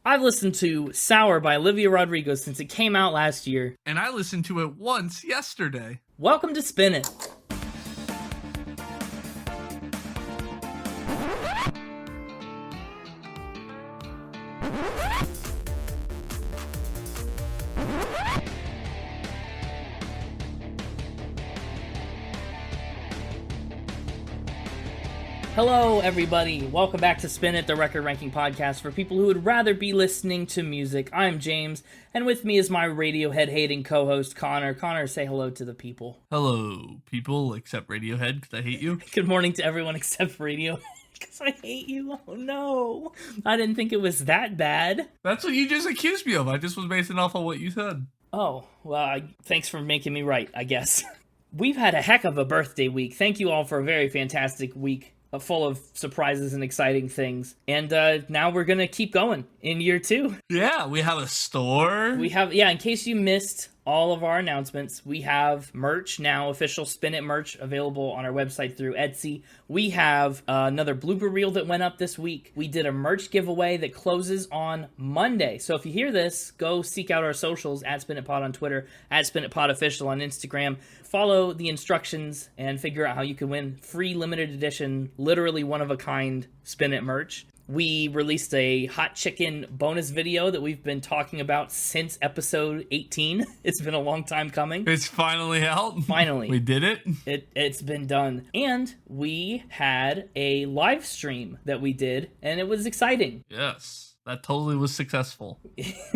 I've listened to Sour by Olivia Rodrigo since it came out last year. And I listened to it once yesterday. Welcome to Spin It. Hello, everybody. Welcome back to Spin It, the record ranking podcast for people who would rather be listening to music. I'm James, and with me is my Radiohead-hating co-host, Connor. Connor, say hello to the people. Hello, people, except Radiohead, because I hate you. Good morning to everyone except Radiohead, because I hate you. Oh, no. I didn't think it was that bad. That's what you just accused me of. I just was basing off on what you said. Oh, well, thanks for making me right, I guess. We've had a heck of a birthday week. Thank you all for a very fantastic week. Full of surprises and exciting things. And now we're going to keep going in year 2. Yeah, we have a store. In case you missed all of our announcements, we have merch now, official Spin It merch available on our website through Etsy. We have another blooper reel that went up this week. We did a merch giveaway that closes on Monday. So if you hear this, go seek out our socials, at Spin It Pod on Twitter, at Spin It Pod Official on Instagram. Follow the instructions and figure out how you can win free limited edition, literally one-of-a-kind Spin It merch. We released a hot chicken bonus video that we've been talking about since episode 18. It's been a long time coming. It's finally out. Finally. We did it. It's been done. And we had a live stream that we did, and it was exciting. Yes. That totally was successful.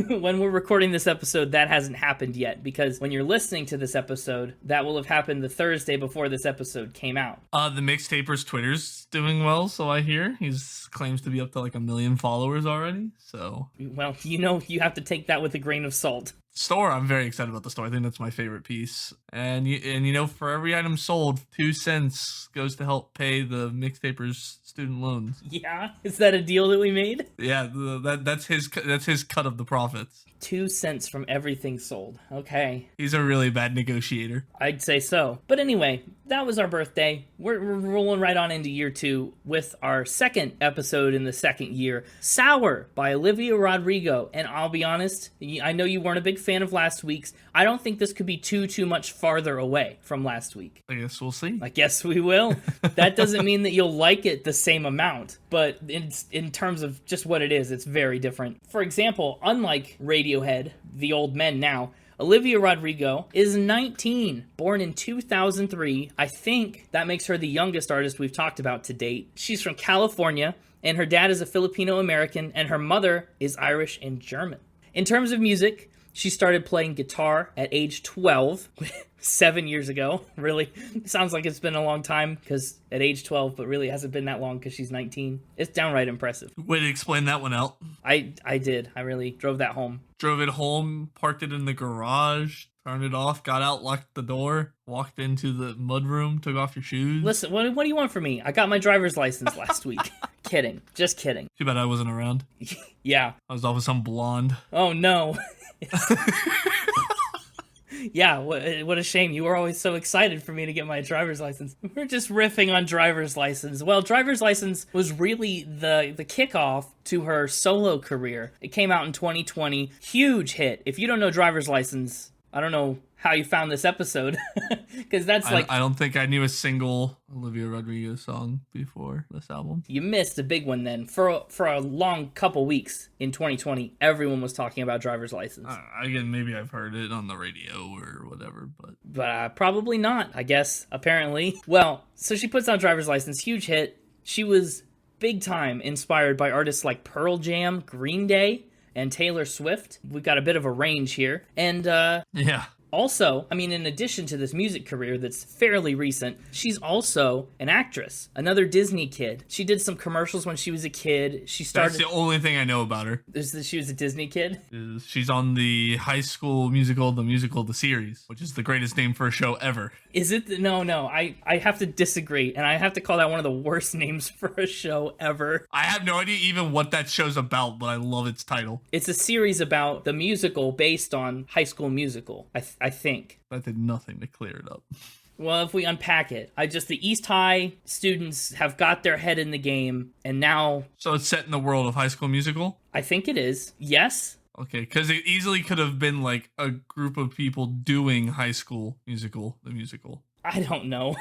When we're recording this episode, that hasn't happened yet, because when you're listening to this episode, that will have happened the Thursday before this episode came out. The Mixtaper's Twitter's doing well, so I hear. He claims to be up to like 1 million followers already, so... Well, you have to take that with a grain of salt. Store, I'm very excited about the store. I think that's my favorite piece. And you know, for every item sold, 2 cents goes to help pay the Mixtaper's student loans. Yeah? Is that a deal that we made? Yeah, that's his cut of the profits. 2 cents from everything sold. Okay. He's a really bad negotiator. I'd say so. But anyway, that was our birthday. We're rolling right on into year 2 with our second episode in the second year, Sour by Olivia Rodrigo. And I'll be honest, I know you weren't a big fan of last week's. I don't think this could be too much farther away from last week. I guess we'll see. I guess we will. That doesn't mean that you'll like it the same amount, but in terms of just what it is, it's very different. For example, unlike Radiohead, the old men now, Olivia Rodrigo is 19, born in 2003. I think that makes her the youngest artist we've talked about to date. She's from California, and her dad is a Filipino-American, and her mother is Irish and German. In terms of music, she started playing guitar at age 12, 7 years ago. Really, it sounds like it's been a long time because at age 12, but really hasn't been that long because she's 19. It's downright impressive. Way to explain that one out. I did. I really drove that home. Drove it home, parked it in the garage, turned it off, got out, locked the door, walked into the mudroom, took off your shoes. Listen, what do you want from me? I got my driver's license last week. Kidding. Just kidding. Too bad I wasn't around. Yeah. I was off with some blonde. Oh, no. Yeah, what a shame. You were always so excited for me to get my driver's license. We're just riffing on driver's license. Well, driver's license was really the kickoff to her solo career. It came out in 2020. Huge hit. If you don't know driver's license, I don't know how you found this episode, because that's like... I don't think I knew a single Olivia Rodrigo song before this album. You missed a big one then. For a long couple weeks in 2020, everyone was talking about driver's license. Again, maybe I've heard it on the radio or whatever, but probably not, I guess, apparently. Well, so she puts out driver's license, huge hit. She was big time inspired by artists like Pearl Jam, Green Day, and Taylor Swift. We've got a bit of a range here. And, yeah. Also, I mean, in addition to this music career that's fairly recent, she's also an actress, another Disney kid. She did some commercials when she was a kid. That's the only thing I know about her. She was a Disney kid? She's on the High School Musical, the series, which is the greatest name for a show ever. Is it? No. I have to disagree, and I have to call that one of the worst names for a show ever. I have no idea even what that show's about, but I love its title. It's a series about the musical based on High School Musical, I think. That did nothing to clear it up. Well, if we unpack it, the East High students have got their head in the game, and now So it's set in the world of High School Musical? I think it is. Yes. Okay, because it easily could have been like a group of people doing High School Musical, the musical. I don't know.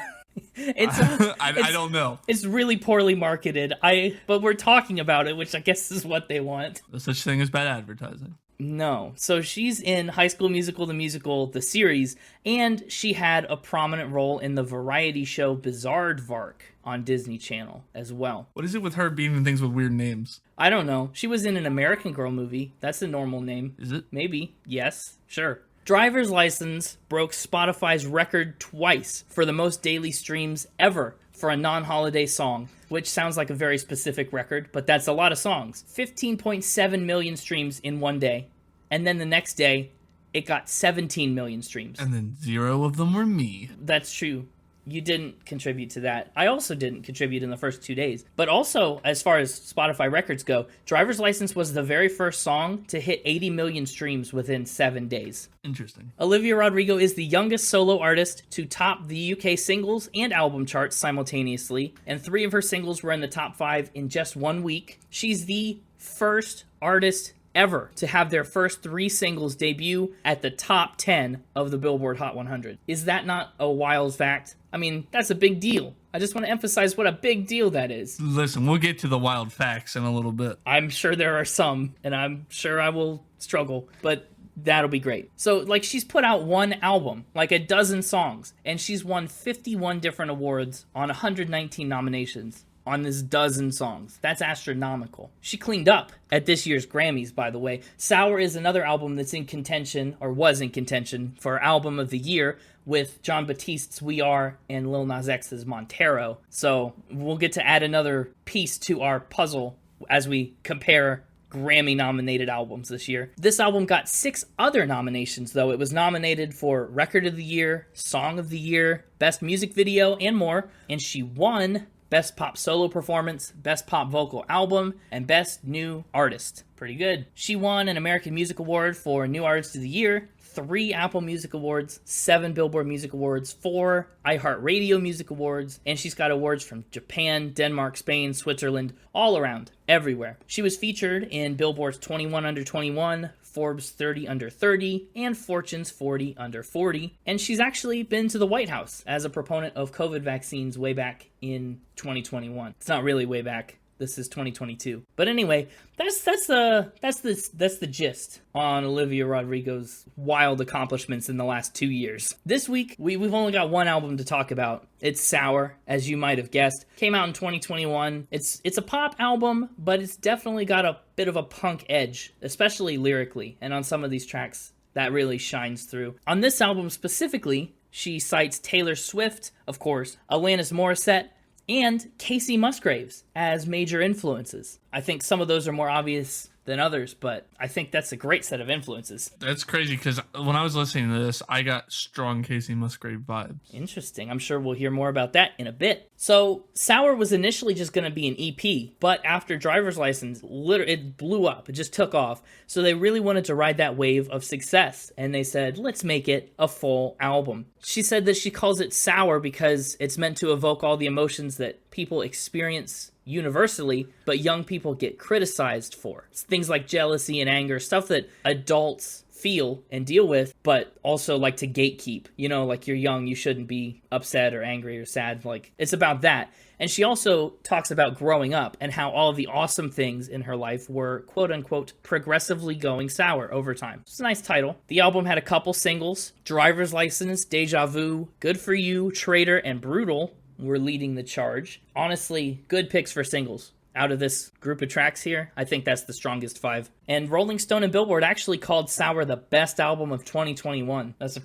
It's I don't know. It's really poorly marketed. But we're talking about it, which I guess is what they want. There's such thing as bad advertising. No. So she's in High School Musical, the series, and she had a prominent role in the variety show Bizaardvark on Disney Channel as well. What is it with her being in things with weird names? I don't know. She was in an American Girl movie. That's a normal name. Is it? Maybe. Yes. Sure. Driver's License broke Spotify's record twice for the most daily streams ever for a non-holiday song, which sounds like a very specific record, but that's a lot of songs. 15.7 million streams in one day, and then the next day, it got 17 million streams. And then 0 of them were me. That's true. You didn't contribute to that. I also didn't contribute in the first 2 days. But also, as far as Spotify records go, Driver's License was the very first song to hit 80 million streams within 7 days. Interesting. Olivia Rodrigo is the youngest solo artist to top the UK singles and album charts simultaneously, and 3 of her singles were in the top 5 in just 1 week. She's the first artist ever to have their first 3 singles debut at the top 10 of the Billboard Hot 100. Is that not a wild fact? I mean, that's a big deal. I just want to emphasize what a big deal that is. Listen, we'll get to the wild facts in a little bit. I'm sure there are some, and I'm sure I will struggle, but that'll be great. So, she's put out one album, a dozen songs, and she's won 51 different awards on 119 nominations on this dozen songs. That's astronomical. She cleaned up at this year's Grammys, by the way. Sour is another album that's in contention, or was in contention, for Album of the Year with John Batiste's We Are and Lil Nas X's Montero. So we'll get to add another piece to our puzzle as we compare Grammy-nominated albums this year. This album got 6 other nominations, though. It was nominated for Record of the Year, Song of the Year, Best Music Video, and more. And she won Best Pop Solo Performance, Best Pop Vocal Album, and Best New Artist. Pretty good. She won an American Music Award for New Artist of the Year, 3 Apple Music Awards, 7 Billboard Music Awards, 4 iHeartRadio Music Awards, and she's got awards from Japan, Denmark, Spain, Switzerland, all around, everywhere. She was featured in Billboard's 21 Under 21, Forbes 30 Under 30, and Fortune's 40 Under 40, and she's actually been to the White House as a proponent of COVID vaccines way back in 2021. It's not really way back. This is 2022. But anyway, that's the gist on Olivia Rodrigo's wild accomplishments in the last 2 years. This week, we've only got one album to talk about. It's Sour, as you might have guessed. Came out in 2021. It's a pop album, but it's definitely got a bit of a punk edge, especially lyrically. And on some of these tracks, that really shines through. On this album specifically, she cites Taylor Swift, of course, Alanis Morissette, and Casey Musgraves as major influences. I think some of those are more obvious than others, but I think that's a great set of influences. That's crazy, because when I was listening to this, I got strong Casey Musgrave vibes. Interesting. I'm sure we'll hear more about that in a bit. So, Sour was initially just going to be an EP, but after Driver's License, it blew up. It just took off. So they really wanted to ride that wave of success, and they said, let's make it a full album. She said that she calls it Sour because it's meant to evoke all the emotions that people experience universally, but young people get criticized for. It's things like jealousy and anger, stuff that adults feel and deal with, but also like to gatekeep. You know, like you're young, you shouldn't be upset or angry or sad. Like, it's about that. And she also talks about growing up and how all of the awesome things in her life were, quote unquote, progressively going sour over time. It's a nice title. The album had a couple singles: Driver's License, Deja Vu, Good For You, Traitor, and Brutal were leading the charge. Honestly, good picks for singles. Out of this group of tracks here, I think that's the strongest 5. And Rolling Stone and Billboard actually called Sour the best album of 2021. That's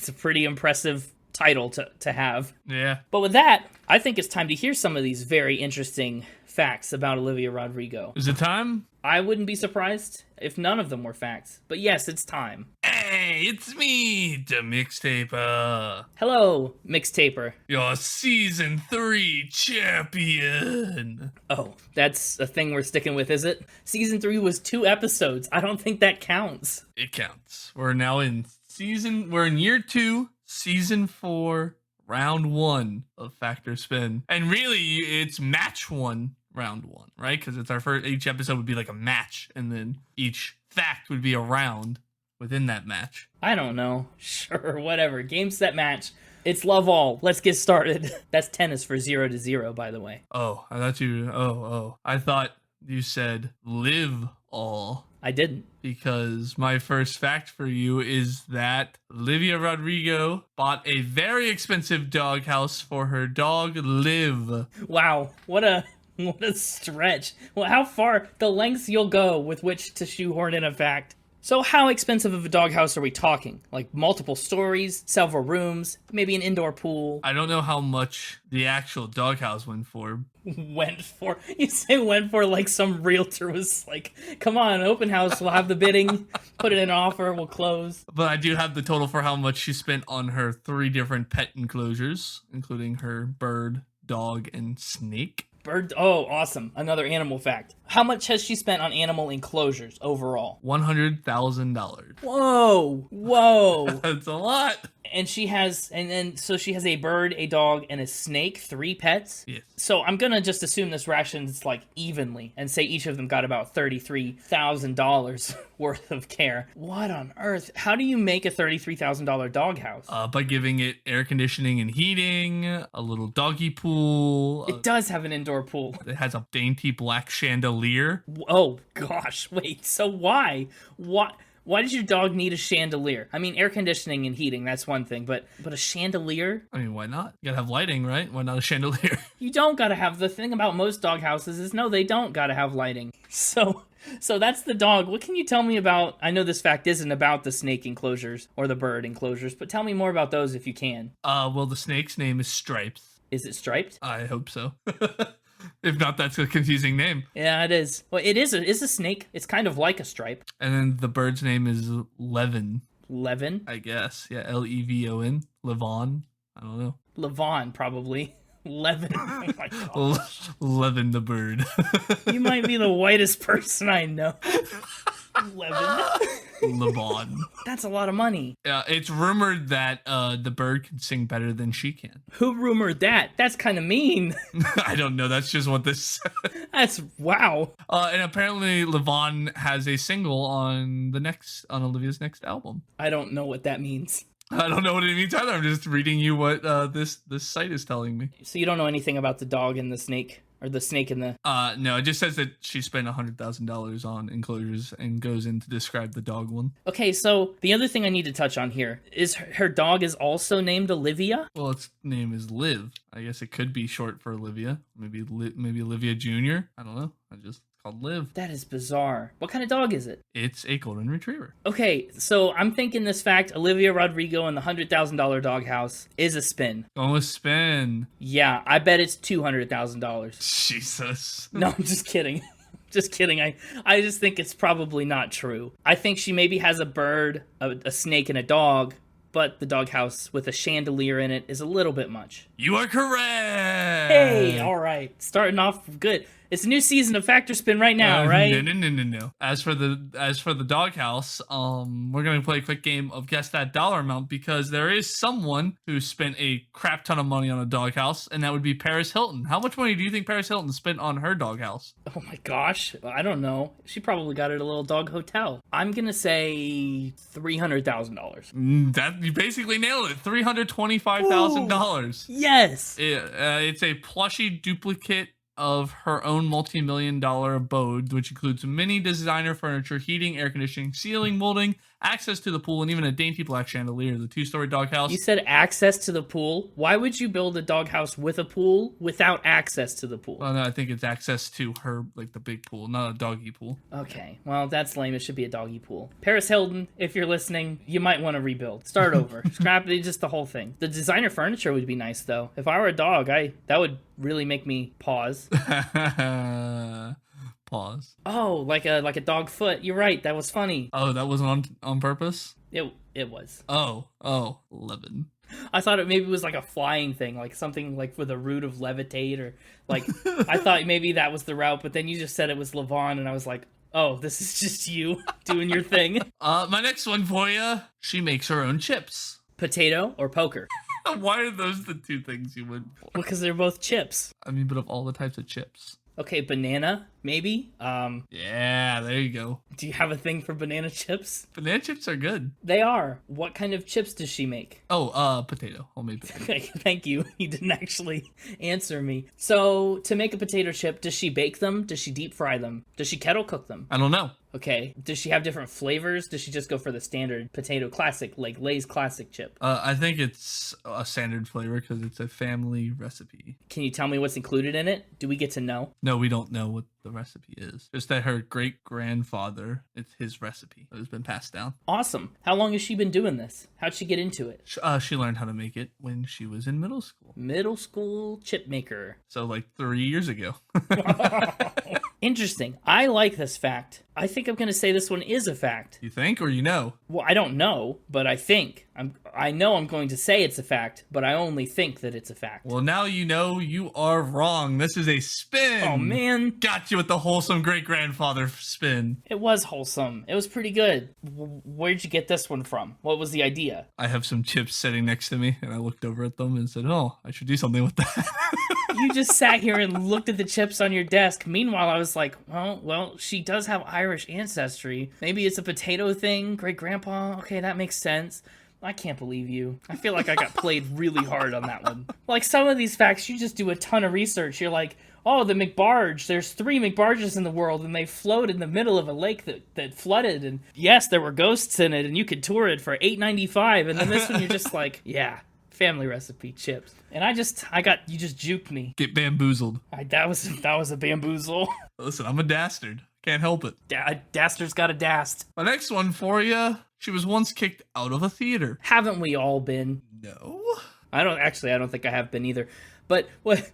a pretty impressive title to have. Yeah. But with that, I think it's time to hear some of these very interesting facts about Olivia Rodrigo. Is it time? I wouldn't be surprised if none of them were facts. But yes, it's time. Hey, it's me, the Mixtaper. Hello, Mixtaper. Your Season 3 champion. Oh, that's a thing we're sticking with, is it? Season 3 was 2 episodes. I don't think that counts. It counts. We're in year 2, Season 4, round one of Factor Spin. And really, it's match one, round one, right? Because it's our first, each episode would be like a match, and then each fact would be a round within that match. I don't know. Sure, whatever. Game, set, match. It's love all. Let's get started. That's tennis for 0-0, by the way. Oh, I thought you, I thought you said live all. I didn't. Because my first fact for you is that Olivia Rodrigo bought a very expensive doghouse for her dog, Liv. Wow, what a stretch. Well, how far, the lengths you'll go with which to shoehorn in a fact. So how expensive of a doghouse are we talking? Like multiple stories, several rooms, maybe an indoor pool? I don't know how much the actual doghouse went for. You say went for like some realtor was like, come on, open house, we'll have the bidding, put it in an offer, we'll close. But I do have the total for how much she spent on her 3 different pet enclosures, including her bird, dog, and snake. Bird, oh, awesome. Another animal fact. How much has she spent on animal enclosures overall? $100,000. Whoa. That's a lot. And she has, so she has a bird, a dog, and a snake, 3 pets? Yes. So I'm gonna just assume this rations like evenly and say each of them got about $33,000 worth of care. What on earth? How do you make a $33,000 doghouse? By giving it air conditioning and heating, a little doggy pool. It does have an indoor pool. It has a dainty black chandelier. Oh gosh, wait, so why? Why does your dog need a chandelier? I mean, air conditioning and heating, that's one thing, but a chandelier? I mean, why not? You gotta have lighting, right? Why not a chandelier? You don't gotta have, the thing about most dog houses is no, they don't gotta have lighting. So that's the dog. What can you tell me about, I know this fact isn't about the snake enclosures or the bird enclosures, but tell me more about those if you can. Well, the snake's name is Stripes. Is it striped? I hope so. If not, that's a confusing name. Yeah, it is. Well, it is a snake. It's kind of like a stripe. And then the bird's name is Levin. Levin? I guess. Yeah, Levon. Levon. I don't know. Levon, probably. Levin. Oh my gosh. Levin the bird. You might be the whitest person I know. Levin. Levon. That's a lot of money. It's rumored that the bird can sing better than she can. Who rumored that? That's kind of mean. I don't know. That's just what this said. That's wow. And apparently Levon has a single on Olivia's next album. I don't know what that means. I don't know what it means either. I'm just reading you what this site is telling me. So you don't know anything about the dog and the snake? Or the snake in the... No, it just says that she spent $100,000 on enclosures and goes in to describe the dog one. Okay, so the other thing I need to touch on here is her dog is also named Olivia? Well, its name is Liv. I guess it could be short for Olivia. Maybe Olivia Jr. I don't know. I just called Liv. That is bizarre. What kind of dog is it? It's a golden retriever. Okay, so I'm thinking this fact, Olivia Rodrigo and the $100,000 doghouse is a spin. Going with spin. Yeah, I bet it's $200,000. Jesus. No, I'm just kidding. Just kidding. I just think it's probably not true. I think she maybe has a bird, a snake, and a dog, but the doghouse with a chandelier in it is a little bit much. You are correct. Hey, all right. Starting off good. It's a new season of Factor Spin right now, right? No. As for the doghouse, we're gonna play a quick game of guess that dollar amount because there is someone who spent a crap ton of money on a doghouse, and that would be Paris Hilton. How much money do you think Paris Hilton spent on her doghouse? Oh my gosh, I don't know. She probably got it at a little dog hotel. I'm gonna say $300,000. That you basically nailed it. $325,000. Yes. It's a plushy duplicate of her own multi-million-dollar abode, which includes many designer furniture, heating, air conditioning, ceiling molding, access to the pool, and even a dainty black chandelier. The 2-story doghouse. You said access to the pool? Why would you build a doghouse with a pool without access to the pool? Well, no, I think it's access to her, like the big pool, not a doggy pool. Okay, well, that's lame. It should be a doggy pool. Paris Hilton, if you're listening, you might want to rebuild. Start over. Scrap just the whole thing. The designer furniture would be nice, though. If I were a dog, that would really make me pause. Pause. Oh, like a dog foot. You're right. That was funny. Oh, that wasn't on purpose? It was. Oh, 11. I thought it maybe was like a flying thing, like something like with a root of levitate, or like I thought maybe that was the route, but then you just said it was Levon, and I was like, oh, this is just you doing your thing. My next one for you. She makes her own chips. Potato or poker? Why are those the two things you went for? Because they're both chips. I mean, but of all the types of chips. Okay, banana, maybe? Yeah, there you go. Do you have a thing for banana chips? Banana chips are good. They are. What kind of chips does she make? Oh, potato. Homemade potato. Thank you. You didn't actually answer me. So, to make a potato chip, does she bake them? Does she deep fry them? Does she kettle cook them? I don't know. Okay. Does she have different flavors? Does she just go for the standard potato classic, like Lay's classic chip? I think it's a standard flavor because it's a family recipe. Can you tell me what's included in it? Do we get to know? No, we don't know what the recipe is. Just that her great-grandfather, it's his recipe that has been passed down. Awesome. How long has she been doing this? How'd she get into it? She learned how to make it when she was in middle school. Middle school chip maker. So like 3 years ago. Interesting. I like this fact. I think I'm going to say this one is a fact. You think or you know? Well, I don't know, but I think. I know I'm going to say it's a fact, but I only think that it's a fact. Well, now you know you are wrong. This is a spin. Oh, man. Got you with the wholesome great-grandfather spin. It was wholesome. It was pretty good. Where'd you get this one from? What was the idea? I have some chips sitting next to me, and I looked over at them and said, oh, I should do something with that. You just sat here and looked at the chips on your desk. Meanwhile, I was like, well, she does have Irish ancestry. Maybe it's a potato thing. Great-grandpa. Okay, that makes sense. I can't believe you. I feel like I got played really hard on that one. Like, some of these facts, you just do a ton of research. You're like, oh, the McBarge. There's 3 McBarges in the world, and they float in the middle of a lake that flooded. And yes, there were ghosts in it, and you could tour it for $8.95. And then this one, you're just like, yeah, family recipe chips. And you just juked me. Get bamboozled. That was a bamboozle. Listen, I'm a dastard. Can't help it. Dastard's got a dast. My next one for you. She was once kicked out of a theater. Haven't we all been? No. I don't think I have been either. But what?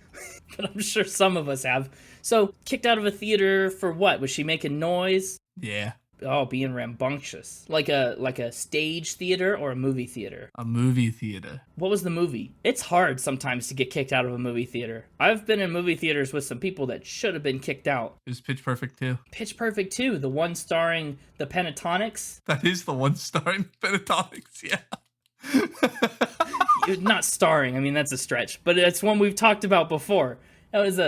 But I'm sure some of us have. So, kicked out of a theater for what? Was she making noise? Yeah. Oh, being rambunctious. Like a stage theater or a movie theater? A movie theater. What was the movie? It's hard sometimes to get kicked out of a movie theater. I've been in movie theaters with some people that should have been kicked out. It was Pitch Perfect 2. Pitch Perfect 2, the one starring the Pentatonics. That is the one starring Pentatonics, yeah. Not starring, I mean, that's a stretch. But it's one we've talked about before. It was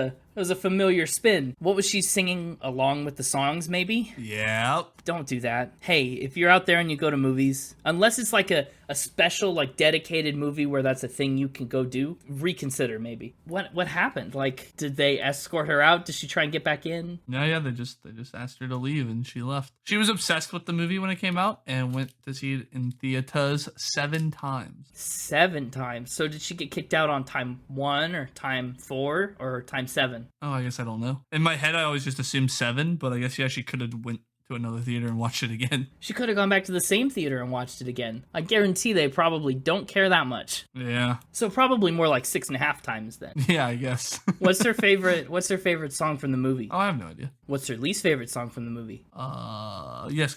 a familiar spin. What was she singing along with the songs, maybe? Yeah. Don't do that. Hey, if you're out there and you go to movies, unless it's like a special, like, dedicated movie where that's a thing you can go do, reconsider, maybe. What happened? Like, did they escort her out? Did she try and get back in? Yeah, they just asked her to leave and she left. She was obsessed with the movie when it came out and went to see it in theaters 7 times. 7 times? So did she get kicked out on time 1 or time 4 or time 7? Oh, I guess I don't know. In my head, I always just assumed 7, but I guess, yeah, she could have went to another theater and watched it again. She could have gone back to the same theater and watched it again. I guarantee they probably don't care that much. Yeah. So probably more like 6.5 times then. Yeah, I guess. What's her favorite song from the movie? Oh, I have no idea. What's her least favorite song from the movie? Yes,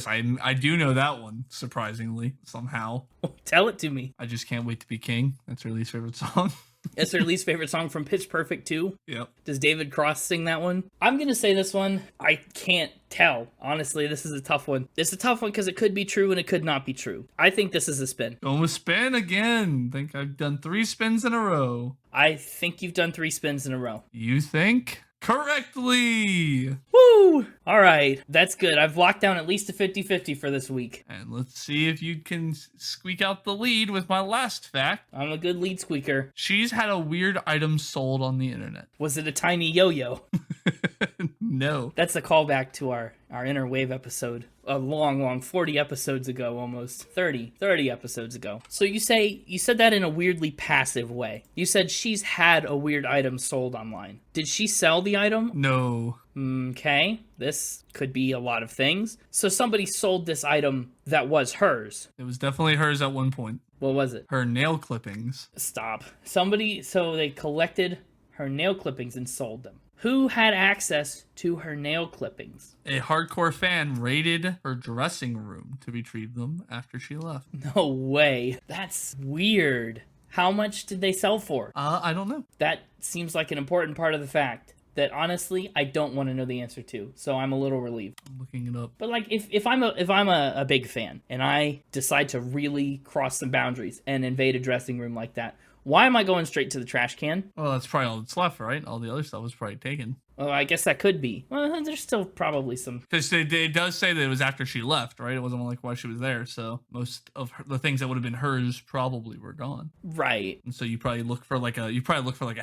I do know that one, surprisingly, somehow. Tell it to me. I Just Can't Wait to Be King. That's her least favorite song. It's her least favorite song from Pitch Perfect 2? Yep. Does David Cross sing that one? I'm going to say this one. I can't tell. Honestly, this is a tough one. It's a tough one because it could be true and it could not be true. I think this is a spin. Going with spin again. Think I've done 3 spins in a row. I think you've done 3 spins in a row. You think? Correctly! Woo! All right, that's good. I've locked down at least a 50-50 for this week. And let's see if you can squeak out the lead with my last fact. I'm a good lead squeaker. She's had a weird item sold on the internet. Was it a tiny yo-yo? No. That's a callback to our Inner Wave episode. A long 40 episodes ago, almost 30 episodes ago. So you said that in a weirdly passive way. You said she's had a weird item sold online. Did she sell the item? No. Okay, this could be a lot of things. So somebody sold this item that was hers. It was definitely hers at one point. What was it? Her nail clippings. Stop. So they collected her nail clippings and sold them. Who had access to her nail clippings? A hardcore fan raided her dressing room to retrieve them after she left. No way. That's weird. How much did they sell for? I don't know. That seems like an important part of the fact. that honestly I don't want to know the answer to. So I'm a little relieved. I'm looking it up. But like if I'm a big fan and I decide to really cross some boundaries and invade a dressing room like that, why am I going straight to the trash can? Well, that's probably all that's left, right? All the other stuff was probably taken. Well, I guess that could be. Well, there's still probably some. Because it does say that it was after she left, right? It wasn't like while she was there. So most of the things that would have been hers probably were gone. Right. And so you probably look for like a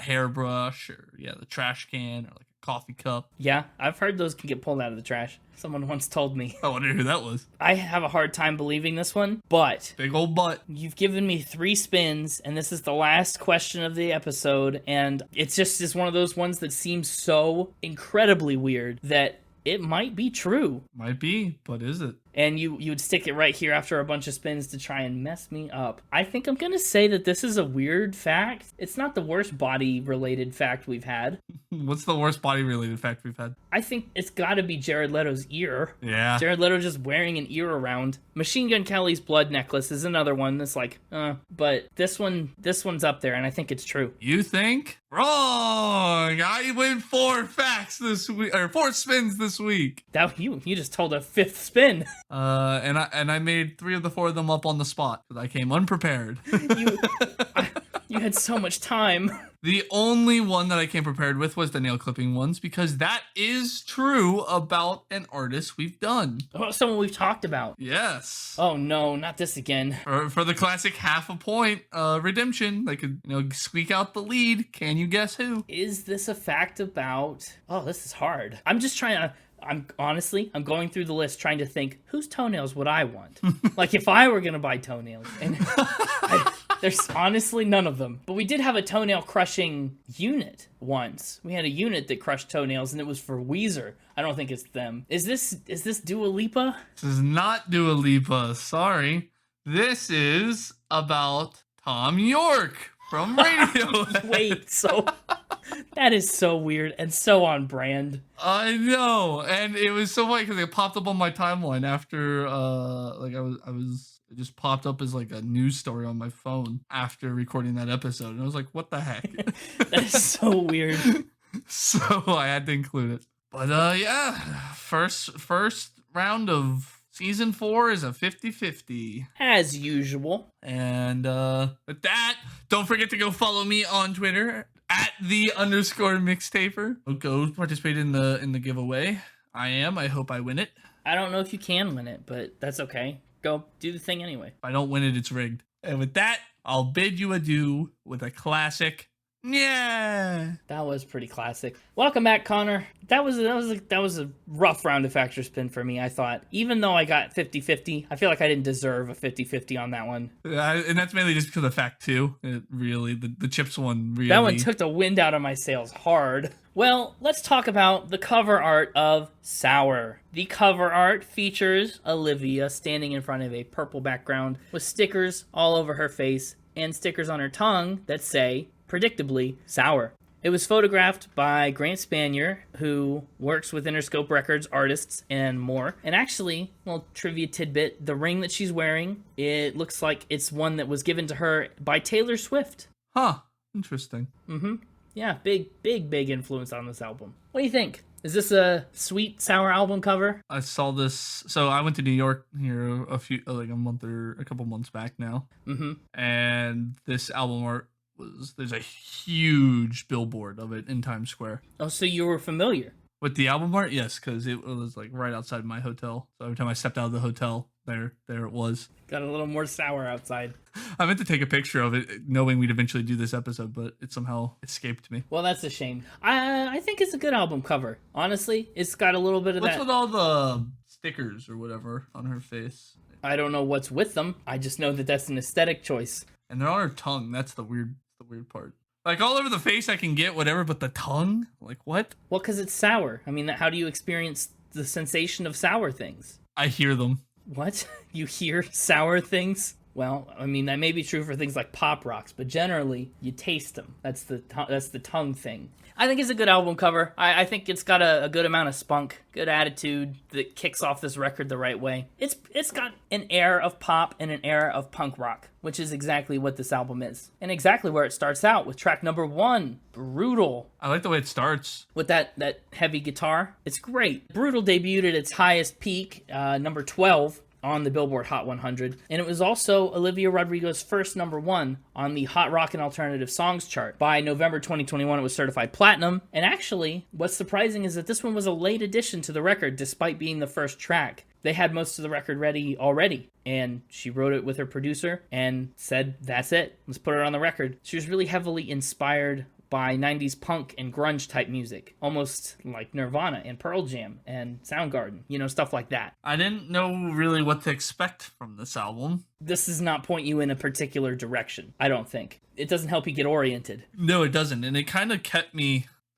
hairbrush or the trash can or like a coffee cup. Yeah, I've heard those can get pulled out of the trash. Someone once told me. I wonder who that was. I have a hard time believing this one, but Big old butt. you've given me 3 spins, and this is the last question of the episode, and it's just one of those ones that seems so incredibly weird that it might be true. Might be, but is it? And you would stick it right here after a bunch of spins to try and mess me up. I think I'm going to say that this is a weird fact. It's not the worst body-related fact we've had. What's the worst body-related fact we've had? I think it's got to be Jared Leto's ear. Yeah. Jared Leto just wearing an ear around. Machine Gun Kelly's blood necklace is another one that's like, but this one's up there, and I think it's true. You think? Wrong! I win 4 facts this week, or 4 spins this week. That you just told a 5th spin. And I made 3 of the 4 of them up on the spot because I came unprepared. You had so much time. The only one that I came prepared with was the nail clipping ones because that is true about an artist we've done. Oh, someone we've talked about. Yes. Oh no, not this again. For the classic half a point redemption, they could squeak out the lead. Can you guess who? Is this a fact about... Oh, this is hard. I'm just trying to... I'm going through the list trying to think whose toenails would I want? Like if I were going to buy toenails. And there's honestly none of them. But we did have a toenail crushing unit once. We had a unit that crushed toenails and it was for Weezer. I don't think it's them. Is this Dua Lipa? This is not Dua Lipa. Sorry. This is about Tom York from Radiohead. Wait, so... That is so weird and so on brand. I know, and it was so funny because it popped up on my timeline after, it just popped up as like a news story on my phone after recording that episode, and I was like, "What the heck?" That is so weird. So I had to include it. But first round of season 4 is a 50-50. As usual. And with that, don't forget to go follow me on Twitter at @the_mixtaper. Go participate in the giveaway. I hope I win it. I don't know if you can win it, but that's okay. Go do the thing anyway. If I don't win it, it's rigged. And with that, I'll bid you adieu with a classic. Yeah. That was pretty classic. Welcome back, Connor. That was a rough round of factor spin for me, I thought. Even though I got 50-50, I feel like I didn't deserve a 50-50 on that one. And that's mainly just because of fact 2. It really, the chips one really. That one took the wind out of my sails hard. Well, let's talk about the cover art of Sour. The cover art features Olivia standing in front of a purple background with stickers all over her face and stickers on her tongue that say, predictably, Sour. It was photographed by Grant Spanier, who works with Interscope Records artists and more. And actually, well, trivia tidbit, the ring that she's wearing, it looks like it's one that was given to her by Taylor Swift. Huh. Interesting. Mm-hmm. Yeah, big influence on this album. What do you think? Is this a sweet Sour album cover? I saw this. So I went to New York here a couple months back now. Mm-hmm. And this album art there's a huge billboard of it in Times Square. Oh, so you were familiar with the album art? Yes, because it was like right outside my hotel. So every time I stepped out of the hotel, there it was. Got a little more Sour outside. I meant to take a picture of it, knowing we'd eventually do this episode, but it somehow escaped me. Well, that's a shame. I think it's a good album cover. Honestly, it's got a little bit of What's that. with all the stickers or whatever on her face? I don't know what's with them. I just know that that's an aesthetic choice. And they're on her tongue. That's the weird part. Like all over the face I can get whatever, but the tongue? Like what? Well, because it's sour. I mean, how do you experience the sensation of sour things? I hear them. What? You hear sour things? Well, I mean, that may be true for things like pop rocks, but generally, you taste them. That's the tongue thing. I think it's a good album cover. I think it's got a good amount of spunk, good attitude that kicks off this record the right way. It's got an air of pop and an air of punk rock, which is exactly what this album is. And exactly where it starts out with track number 1, Brutal. I like the way it starts. With that heavy guitar. It's great. Brutal debuted at its highest peak, number 12, on the Billboard Hot 100, and it was also Olivia Rodrigo's first number 1 on the Hot Rock and Alternative Songs chart. By November 2021, it was certified platinum, and actually, what's surprising is that this one was a late addition to the record, despite being the first track. They had most of the record ready already, and she wrote it with her producer and said, that's it, let's put it on the record. She was really heavily inspired by 90s punk and grunge type music, almost like Nirvana and Pearl Jam and Soundgarden, stuff like that. I didn't know really what to expect from this album. This does not point you in a particular direction, I don't think. It doesn't help you get oriented. No, it doesn't, and it kind of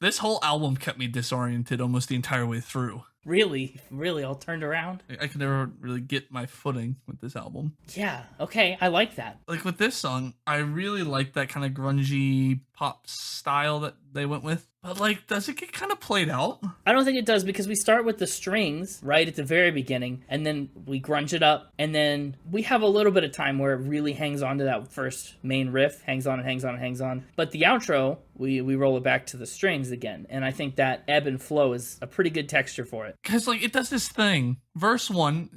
this whole album kept me disoriented almost the entire way through. Really all turned around? I could never really get my footing with this album. Yeah, okay, I like that. Like with this song, I really like that kind of grungy pop style that they went with. But like, does it get kind of played out? I don't think it does, because we start with the strings right at the very beginning, and then we grunge it up, and then we have a little bit of time where it really hangs on to that first main riff, hangs on and hangs on and hangs on. But the outro, we roll it back to the strings again, and I think that ebb and flow is a pretty good texture for it. Because like, it does this thing. Verse 1,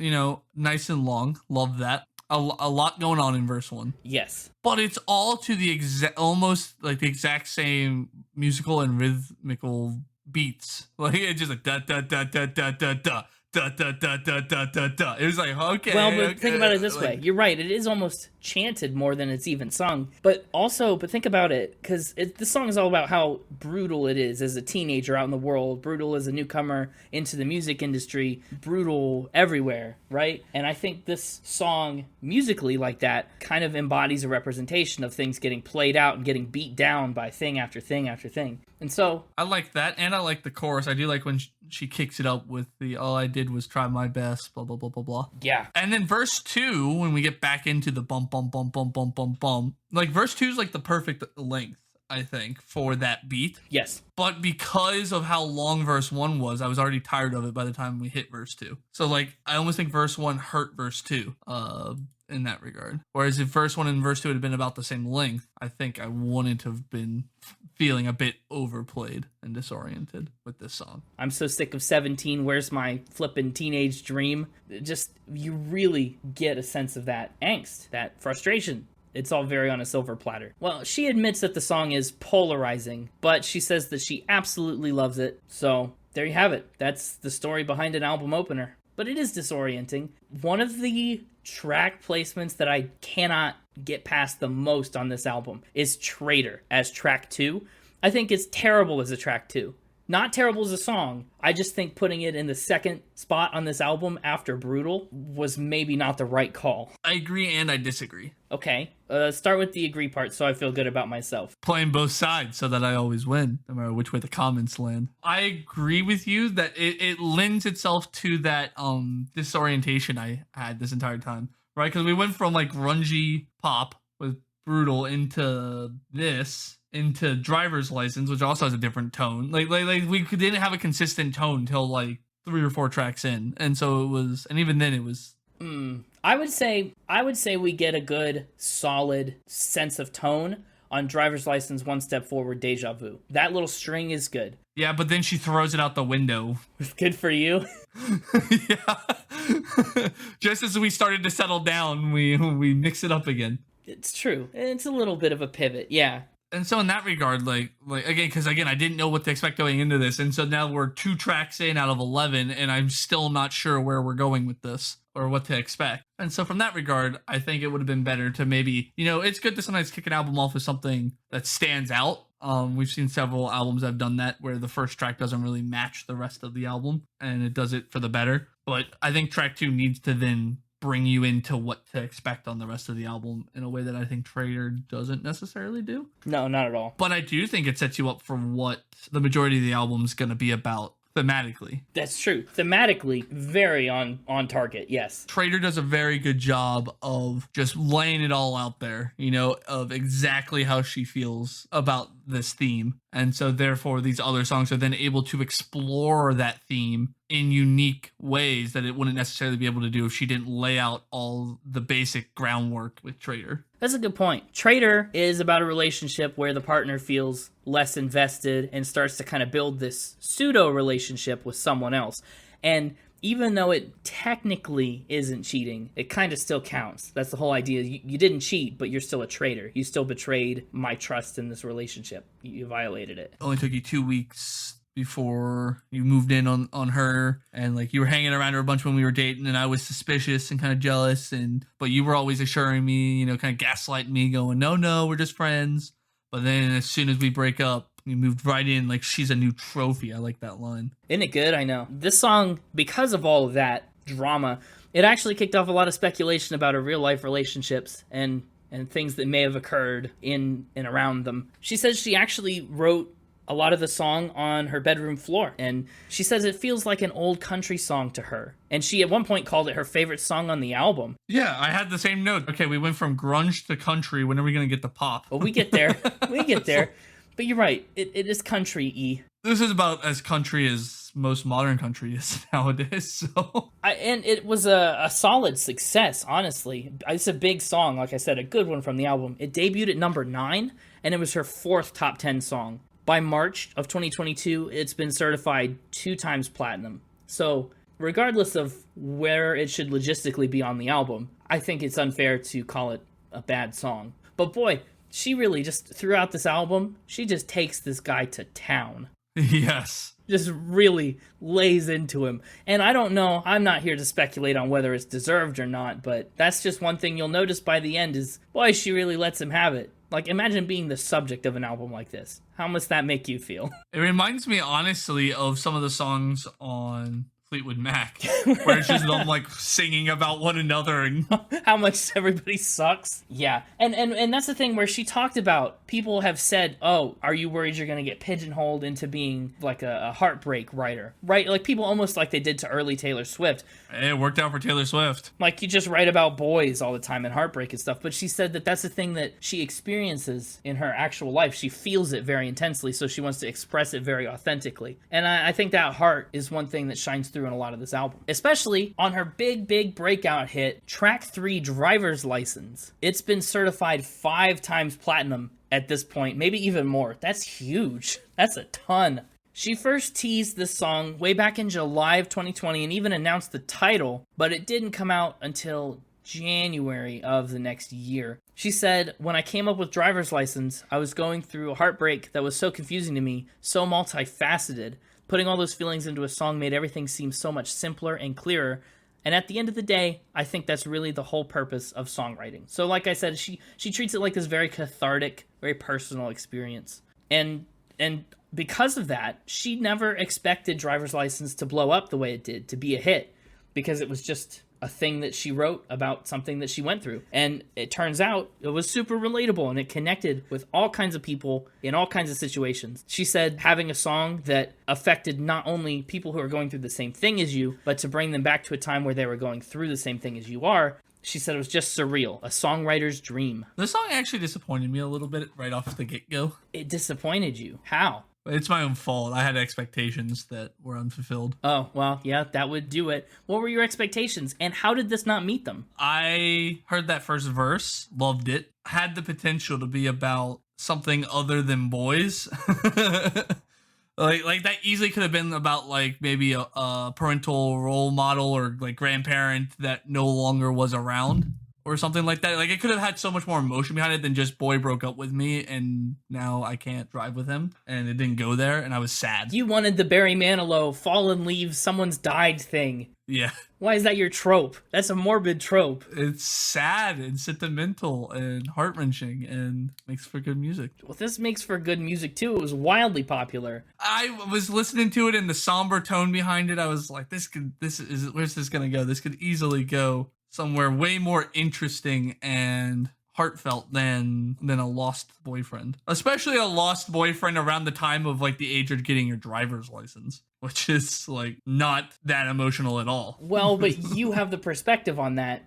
nice and long, love that. A lot going on in verse 1. Yes. But it's all to the almost like the exact same musical and rhythmical beats. Like it's just like da da da da da da da da da da da da da da. It was like, okay. Well, but okay. think about it this way. You're right. It is almost chanted more than it's even sung. But think about it, because this song is all about how brutal it is as a teenager out in the world, brutal as a newcomer into the music industry, brutal everywhere, right? And I think this song, musically like that, kind of embodies a representation of things getting played out and getting beat down by thing after thing after thing. And so I like that, and I like the chorus. I do like when she kicks it up with the all I did was try my best, blah, blah, blah, blah, blah. Yeah. And then verse 2, when we get back into the bum, bum, bum, bum, bum, bum, bum, like verse 2 is like the perfect length, I think, for that beat. Yes. But because of how long verse 1 was, I was already tired of it by the time we hit verse 2. So like, I almost think verse 1 hurt verse 2. In that regard. Whereas if verse 1 and verse 2 had been about the same length, I think I wouldn't have been feeling a bit overplayed and disoriented with this song. I'm so sick of 17, where's my flippin' teenage dream? You really get a sense of that angst, that frustration. It's all very on a silver platter. Well, she admits that the song is polarizing, but she says that she absolutely loves it. So there you have it. That's the story behind an album opener. But it is disorienting. One of the track placements that I cannot get past the most on this album is Traitor as track 2. I think it's terrible as a track 2. Not terrible as a song. I just think putting it in the second spot on this album after Brutal was maybe not the right call. I agree and I disagree. Okay, start with the agree part so I feel good about myself. Playing both sides so that I always win, no matter which way the comments land. I agree with you that it lends itself to that disorientation I had this entire time, right? Because we went from like grungy pop with Brutal into Driver's License, which also has a different tone. Like we didn't have a consistent tone till like 3 or 4 tracks in, and so it was, and even then it was. I would say we get a good, solid sense of tone on Driver's License, One Step Forward, Deja Vu. That little string is good. Yeah, but then she throws it out the window. Good for you. Yeah. Just as we started to settle down, we mix it up again. It's true. It's a little bit of a pivot, yeah. And so in that regard, like again, because again, I didn't know what to expect going into this, and so now we're 2 tracks in out of 11, and I'm still not sure where we're going with this or what to expect. And so from that regard, I think it would have been better to maybe, it's good to sometimes kick an album off with something that stands out. We've seen several albums that have done that, where the first track doesn't really match the rest of the album, and it does it for the better. But I think track 2 needs to then bring you into what to expect on the rest of the album in a way that I think Traitor doesn't necessarily do. No, not at all. But I do think it sets you up for what the majority of the album is going to be about thematically. That's true. Thematically, very on target. Yes. Trader does a very good job of just laying it all out there, you know, of exactly how she feels about this theme. And so therefore these other songs are then able to explore that theme in unique ways that it wouldn't necessarily be able to do if she didn't lay out all the basic groundwork with Trader. That's a good point. Trader is about a relationship where the partner feels less invested and starts to kind of build this pseudo relationship with someone else. And even though it technically isn't cheating, it kind of still counts. That's the whole idea. You didn't cheat, but you're still a traitor. You still betrayed my trust in this relationship. You violated it. It only took you 2 weeks before you moved in on her, and like you were hanging around her a bunch when we were dating, and I was suspicious and kind of jealous, but you were always assuring me, you know, kind of gaslighting me, going, no, we're just friends. But then as soon as we break up, you moved right in like she's a new trophy. I like that line. Isn't it good? I know. This song, because of all of that drama, it actually kicked off a lot of speculation about her real life relationships and things that may have occurred in and around them. She says she actually wrote a lot of the song on her bedroom floor, and she says it feels like an old country song to her. And she at one point called it her favorite song on the album. Yeah, I had the same note. Okay, we went from grunge to country. When are we going to get the pop? Well, we get there. We get there. But you're right. It is country-y. This is about as country as most modern country is nowadays. So, and it was a solid success, honestly. It's a big song, like I said, a good one from the album. It debuted at number 9, and it was her 4th top 10 song. By March of 2022, it's been certified 2 times platinum. So, regardless of where it should logistically be on the album, I think it's unfair to call it a bad song. But boy, she really just, throughout this album, she just takes this guy to town. Yes. Just really lays into him. And I don't know, I'm not here to speculate on whether it's deserved or not, but that's just one thing you'll notice by the end is, boy, she really lets him have it. Like, imagine being the subject of an album like this. How must that make you feel? It reminds me, honestly, of some of the songs on Fleetwood Mac, where it's just them like singing about one another and how much everybody sucks. Yeah, and that's the thing where she talked about people have said, "Oh, are you worried you're gonna get pigeonholed into being like a heartbreak writer?" Right? Like people almost like they did to early Taylor Swift. It worked out for Taylor Swift. Like you just write about boys all the time and heartbreak and stuff. But she said that that's the thing that she experiences in her actual life. She feels it very intensely, so she wants to express it very authentically. And I think that heart is one thing that shines through in a lot of this album, especially on her big breakout hit, track 3, Driver's License. It's been certified 5 times platinum at this point, maybe even more. That's huge. That's a ton. She first teased this song way back in July of 2020 and even announced the title, but it didn't come out until January of the next year. She said, "When I came up with Driver's License, I was going through a heartbreak that was so confusing to me, so multifaceted. Putting all those feelings into a song made everything seem so much simpler and clearer. And at the end of the day, I think that's really the whole purpose of songwriting." So like I said, she treats it like this very cathartic, very personal experience. And because of that, she never expected Driver's License to blow up the way it did, to be a hit, because it was just a thing that she wrote about something that she went through. And it turns out it was super relatable and it connected with all kinds of people in all kinds of situations. She said having a song that affected not only people who are going through the same thing as you, but to bring them back to a time where they were going through the same thing as you are, she said it was just surreal, a songwriter's dream. The song actually disappointed me a little bit right off the get-go. It disappointed you? How? It's my own fault. I had expectations that were unfulfilled. Oh, well, yeah, that would do it. What were your expectations, and how did this not meet them? I heard that first verse, loved it, had the potential to be about something other than boys. Like that easily could have been about like maybe a parental role model or like grandparent that no longer was around. Or something like that. Like, it could have had so much more emotion behind it than just boy broke up with me and now I can't drive with him. And it didn't go there, and I was sad. You wanted the Barry Manilow fallen leaves, someone's died thing. Yeah. Why is that your trope? That's a morbid trope. It's sad and sentimental and heart-wrenching and makes for good music. Well, this makes for good music, too. It was wildly popular. I was listening to it and the somber tone behind it. I was like, where's this gonna go? This could easily go somewhere way more interesting and heartfelt than a lost boyfriend, especially a lost boyfriend around the time of like the age of getting your driver's license, which is like not that emotional at all. Well, but you have the perspective on that.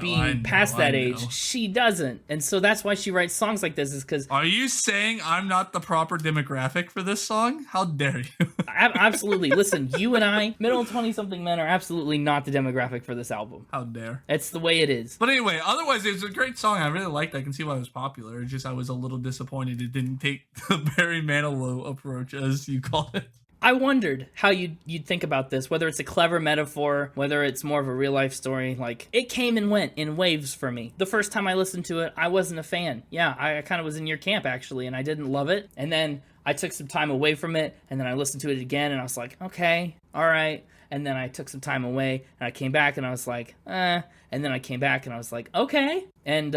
Being past that age, she doesn't, and so that's why she writes songs like this. Is because are you saying I'm not the proper demographic for this song? How dare you? Absolutely. Listen, you and I, middle 20-something men, are absolutely not the demographic for this album. How dare? It's the way it is. But anyway, otherwise, it's a great song. I really liked it. I can see why it was popular. It's just I was a little disappointed it didn't take the Barry Manilow approach, as you call it. I wondered how you'd think about this, whether it's a clever metaphor, whether it's more of a real-life story. Like, it came and went in waves for me. The first time I listened to it, I wasn't a fan. Yeah, I kind of was in your camp, actually, and I didn't love it. And then I took some time away from it, and then I listened to it again, and I was like, okay, all right. And then I took some time away, and I came back, and I was like, And then I came back, and I was like, okay. And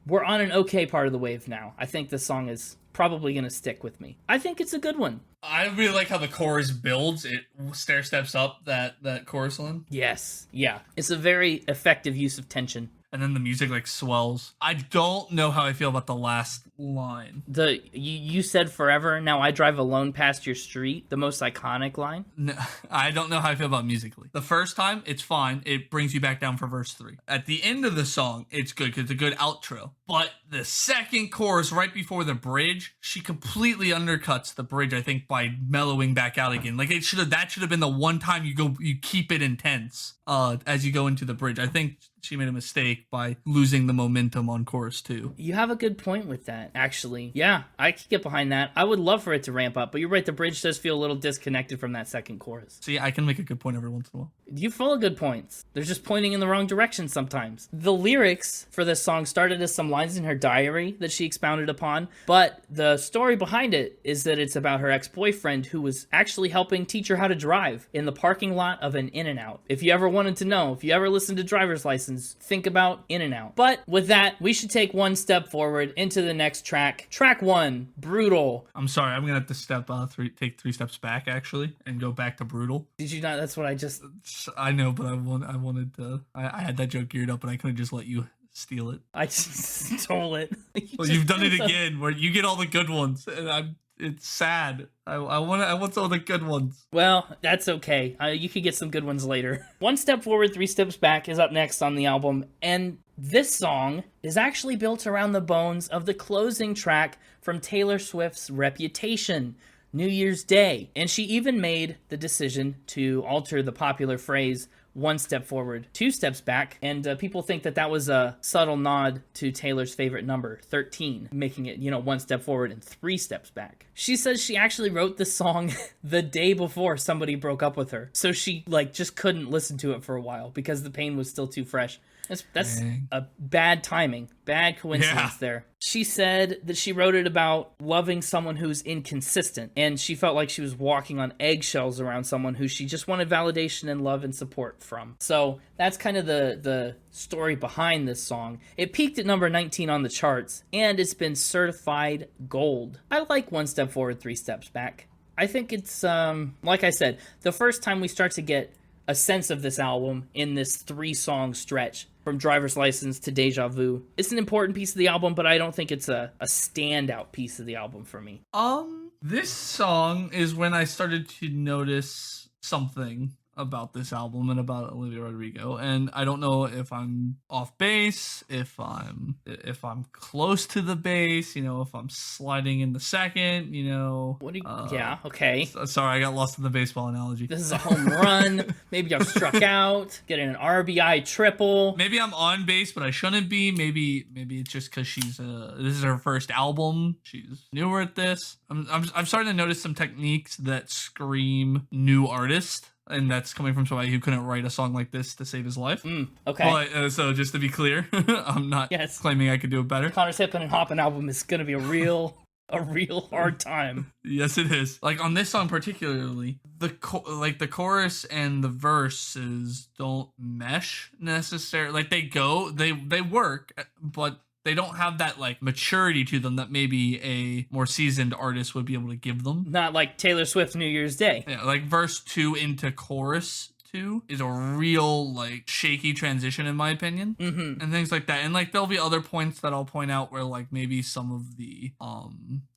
we're on an okay part of the wave now. I think this song is probably going to stick with me. I think it's a good one. I really like how the chorus builds. It stair steps up that chorus line. Yes. Yeah. It's a very effective use of tension. And then the music like swells. I don't know how I feel about the last line. You said forever, now I drive alone past your street, the most iconic line. No, I don't know how I feel about musically. The first time, it's fine. It brings you back down for verse 3. At the end of the song, it's good because it's a good outro. But the second chorus, right before the bridge, she completely undercuts the bridge, I think, by mellowing back out again. Like that should have been the one time you keep it intense as you go into the bridge. I think she made a mistake by losing the momentum on chorus 2. You have a good point with that, actually. Yeah, I can get behind that. I would love for it to ramp up, but you're right, the bridge does feel a little disconnected from that second chorus. See, I can make a good point every once in a while. You're full of good points. They're just pointing in the wrong direction sometimes. The lyrics for this song started as some lines in her diary that she expounded upon, but the story behind it is that it's about her ex-boyfriend who was actually helping teach her how to drive in the parking lot of an In-N-Out. If you ever wanted to know, if you ever listened to Driver's License, think about In-N-Out. But with that, we should take one step forward into the next track. Track 1, Brutal. I'm sorry, I'm gonna have to take 3 steps back actually, and go back to Brutal. Did you not? That's what I just... I know, but I wanted to. I had that joke geared up, but I couldn't just let you steal it. I just stole it. You've done it again, where you get all the good ones, and it's sad. I want some of the good ones. Well, that's okay. You could get some good ones later. One Step Forward, 3 Steps Back is up next on the album, and this song is actually built around the bones of the closing track from Taylor Swift's Reputation, New Year's Day. And she even made the decision to alter the popular phrase, 1 step forward, 2 steps back, and people think that was a subtle nod to Taylor's favorite number, 13, making it, 1 step forward and 3 steps back. She says she actually wrote this song the day before somebody broke up with her, so she, just couldn't listen to it for a while because the pain was still too fresh. That's a bad timing, bad coincidence there. She said that she wrote it about loving someone who's inconsistent, and she felt like she was walking on eggshells around someone who she just wanted validation and love and support from. So that's kind of the story behind this song. It peaked at number 19 on the charts, and it's been certified gold. I like 1 step forward, 3 steps back. I think it's, like I said, the first time we start to get a sense of this album in this 3-song stretch from Driver's License to Deja Vu. It's an important piece of the album, but I don't think it's a standout piece of the album for me. This song is when I started to notice something about this album and about Olivia Rodrigo, and I don't know if I'm off base, if I'm close to the base, if I'm sliding in the second, What do you? Yeah, okay. Sorry, I got lost in the baseball analogy. This is a home run. Maybe I'm struck out, getting an RBI triple. Maybe I'm on base, but I shouldn't be. Maybe it's just because this is her first album. She's newer at this. I'm starting to notice some techniques that scream new artist. And that's coming from somebody who couldn't write a song like this to save his life. Okay. But, so just to be clear, I'm not claiming I could do it better. Connor's Hippin' and Hoppin' album is going to be a real hard time. Yes, it is. On this song particularly, the chorus and the verses don't mesh necessarily. They work, but they don't have that maturity to them that maybe a more seasoned artist would be able to give them. Not like Taylor Swift New Year's Day. Yeah, verse 2 into chorus 2 is a real like shaky transition in my opinion, and things like that. And like there'll be other points that I'll point out where like maybe some of the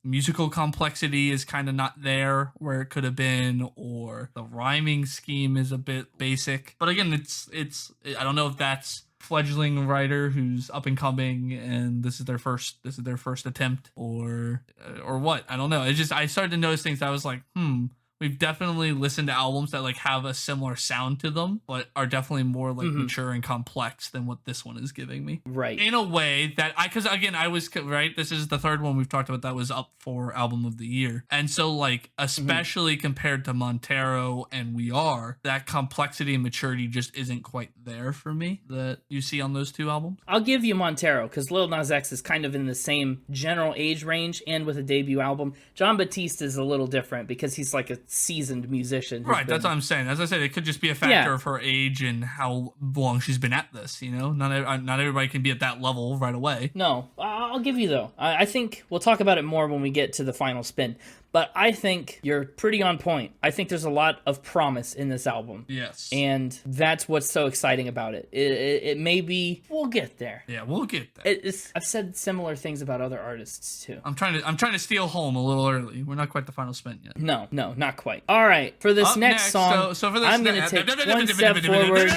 musical complexity is kind of not there where it could have been, or the rhyming scheme is a bit basic. But again, it's I don't know if that's fledgling writer who's up and coming and this is their first attempt, or what. I don't know. It's just I started to notice things that I was like, we've definitely listened to albums that like have a similar sound to them, but are definitely more like mature and complex than what this one is giving me. Right. In a way that because again, I was right. This is the third one we've talked about that was up for album of the year. And so like, especially compared to Montero and We Are, that complexity and maturity just isn't quite there for me that you see on those two albums. I'll give you Montero because Lil Nas X is kind of in the same general age range and with a debut album. John Batiste is a little different because he's like a seasoned musician. Right, that's what I'm saying. As I said, it could just be a factor of her age and how long she's been at this, you know? Not everybody can be at that level right away. No, I'll give you though. I think we'll talk about it more when we get to the final spin. But I think you're pretty on point. I think there's a lot of promise in this album. Yes. And that's what's so exciting about it. It may be... We'll get there. Yeah, we'll get there. I've said similar things about other artists, too. I'm trying to steal home a little early. We're not quite the final spin yet. No, not quite. All right, for this next song, so for this I'm going to take one step forward.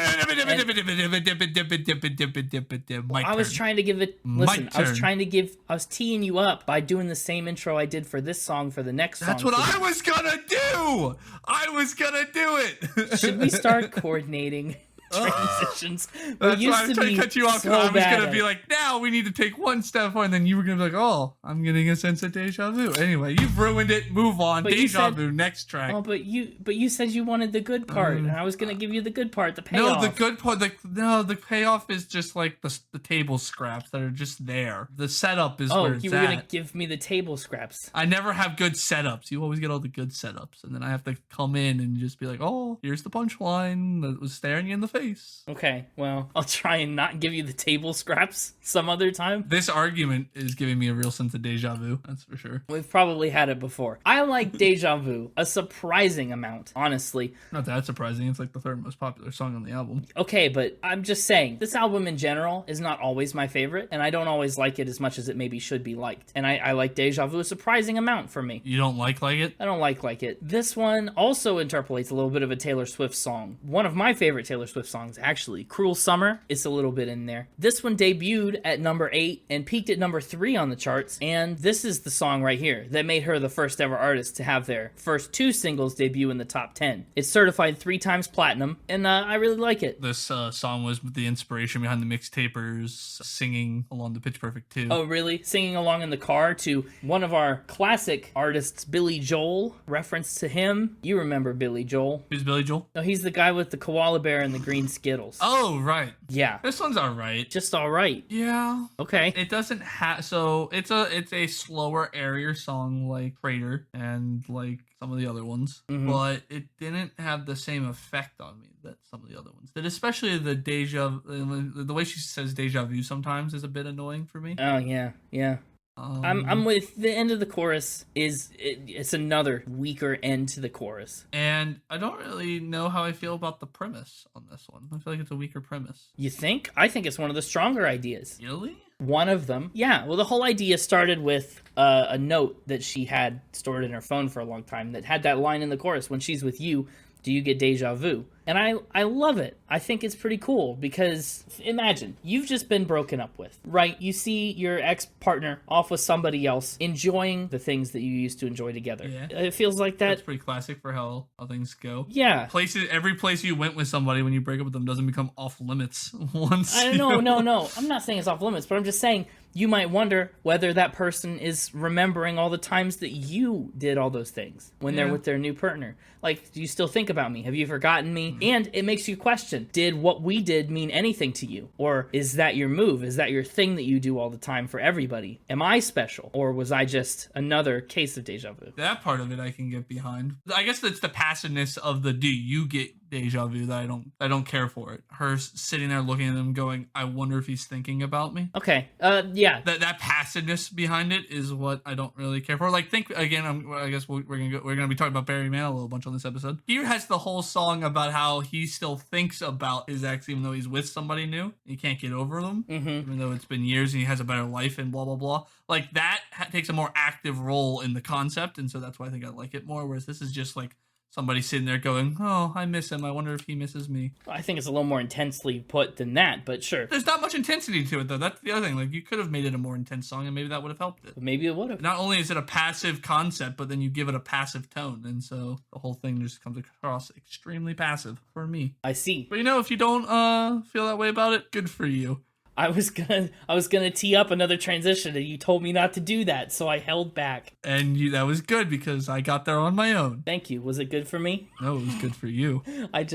I was trying to give it... Listen, I was teeing you up by doing the same intro I did for this song for the next song. That's what I was gonna do. I was gonna do it. Should we start coordinating transitions? That's why I was trying to cut you off. So I was gonna be like, now we need to take one step forward, and then you were gonna be like, oh, I'm getting a sense of deja vu. Anyway, you've ruined it. Move on. But Deja vu. Next track. Oh, but you said you wanted the good part, and I was gonna give you the good part, the payoff. No, the good part. The payoff is just like the table scraps that are just there. The setup is where it's you were gonna give me the table scraps. I never have good setups. You always get all the good setups, and then I have to come in and just be like, oh, here's the punchline that was staring you in the face. Okay, well, I'll try and not give you the table scraps some other time. This argument is giving me a real sense of deja vu, that's for sure. We've probably had it before. I like Deja Vu a surprising amount, honestly. Not that surprising, it's like the third most popular song on the album. Okay, but I'm just saying, this album in general is not always my favorite, and I don't always like it as much as it maybe should be liked. And I like Deja Vu a surprising amount for me. You don't like it? I don't like it. This one also interpolates a little bit of a Taylor Swift song. One of my favorite Taylor Swift songs, actually. Cruel Summer is a little bit in there. This one debuted at number 8 and peaked at number 3 on the charts, and this is the song right here that made her the first ever artist to have their first 2 singles debut in the top 10. It's certified 3 times platinum, and I really like it. This song was the inspiration behind the mixtapers singing along to Pitch Perfect 2. Oh, really? Singing along in the car to one of our classic artists, Billy Joel. Reference to him. You remember Billy Joel. Who's Billy Joel? No, he's the guy with the koala bear and the green Skittles. Oh, right. Yeah. This one's alright. Just alright. Yeah. Okay. It doesn't have... So, it's a slower, airier song like Crater and like some of the other ones. Mm-hmm. But it didn't have the same effect on me that some of the other ones did. Especially the way she says deja vu sometimes is a bit annoying for me. Oh, yeah. Yeah. I'm with the end of the chorus it's another weaker end to the chorus. And I don't really know how I feel about the premise on this one. I feel like it's a weaker premise. You think? I think it's one of the stronger ideas. Really? One of them. Yeah. Well, the whole idea started with a note that she had stored in her phone for a long time that had that line in the chorus, when she's with you, do you get deja vu? And I love it. I think it's pretty cool because imagine you've just been broken up with, right? You see your ex-partner off with somebody else enjoying the things that you used to enjoy together. Yeah. It feels like that. That's pretty classic for how things go. Yeah. Every place you went with somebody when you break up with them doesn't become off limits once. No. I'm not saying it's off limits, but I'm just saying you might wonder whether that person is remembering all the times that you did all those things when they're with their new partner. Like, do you still think about me? Have you forgotten me? And it makes you question, did what we did mean anything to you? Or is that your move? Is that your thing that you do all the time for everybody? Am I special? Or was I just another case of deja vu? That part of it I can get behind. I guess it's the passiveness of the do you get deja vu that I don't care for it. Her sitting there looking at him going, I wonder if he's thinking about me. Okay. Yeah. That passiveness behind it is what I don't really care for. Like, think again. I guess we're gonna be talking about Barry Manilow a bunch on this episode. He has the whole song about how he still thinks about his ex even though he's with somebody new. He can't get over them, even though it's been years and he has a better life and blah blah blah. Like that takes a more active role in the concept, and so that's why I think I like it more. Whereas this is just like somebody sitting there going, oh, I miss him. I wonder if he misses me. I think it's a little more intensely put than that, but sure. There's not much intensity to it, though. That's the other thing. Like, you could have made it a more intense song, and maybe that would have helped it. Maybe it would have. Not only is it a passive concept, but then you give it a passive tone, and so the whole thing just comes across extremely passive for me. I see. But, if you don't feel that way about it, good for you. I was gonna tee up another transition, and you told me not to do that, so I held back. And that was good because I got there on my own. Thank you. Was it good for me? No, it was good for you. I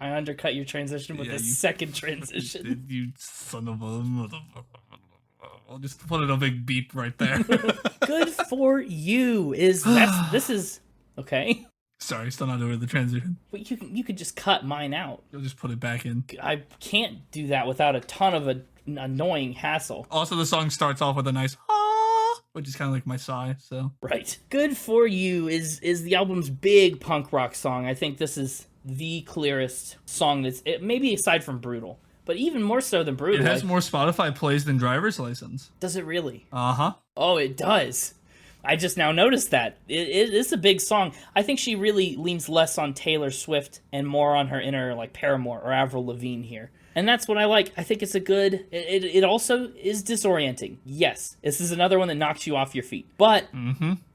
undercut your transition with second transition. You son of a motherfucker. I'll just put in a big beep right there. Good for you. This is okay. Sorry, still not over the transition. But you could just cut mine out. You'll just put it back in. I can't do that without a ton of annoying hassle. Also, the song starts off with a nice ah, which is kind of like my sigh. So right. Good for You is the album's big punk rock song. I think this is the clearest song maybe aside from Brutal, but even more so than Brutal. It has more Spotify plays than Driver's License. Does it really? Uh-huh. Oh, it does. I just now noticed that. It's a big song. I think she really leans less on Taylor Swift and more on her inner, like, Paramore or Avril Lavigne here. And that's what I like. I think it's a good... It also is disorienting. Yes, this is another one that knocks you off your feet. But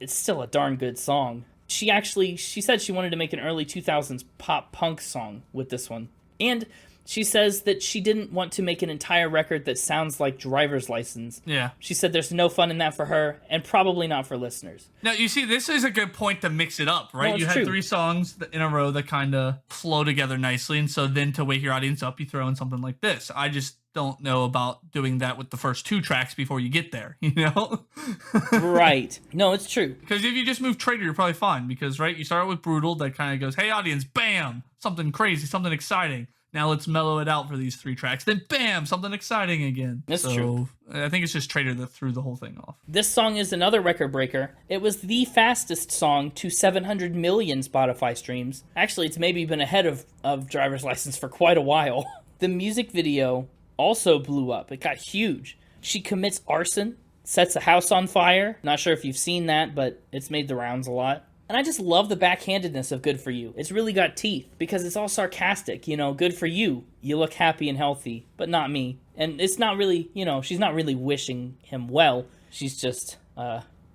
it's still a darn good song. She said she wanted to make an early 2000s pop-punk song with this one. And... she says that she didn't want to make an entire record that sounds like Driver's License. Yeah. She said there's no fun in that for her, and probably not for listeners. Now, you see, this is a good point to mix it up, right? No, you had true. 3 songs in a row that kind of flow together nicely, and so then to wake your audience up, you throw in something like this. I just don't know about doing that with the first 2 tracks before you get there, Right. No, it's true. Because if you just move Traitor, you're probably fine, because, right, you start with Brutal, that kind of goes, hey, audience, bam! Something crazy, something exciting. Now let's mellow it out for these 3 tracks. Then bam, something exciting again. That's true. I think it's just Traitor that threw the whole thing off. This song is another record breaker. It was the fastest song to 700 million Spotify streams. Actually, it's maybe been ahead of Driver's License for quite a while. The music video also blew up. It got huge. She commits arson, sets a house on fire. Not sure if you've seen that, but it's made the rounds a lot. And I just love the backhandedness of Good For You. It's really got teeth because it's all sarcastic, good for you. You look happy and healthy, but not me. And it's not really, she's not really wishing him well. She's just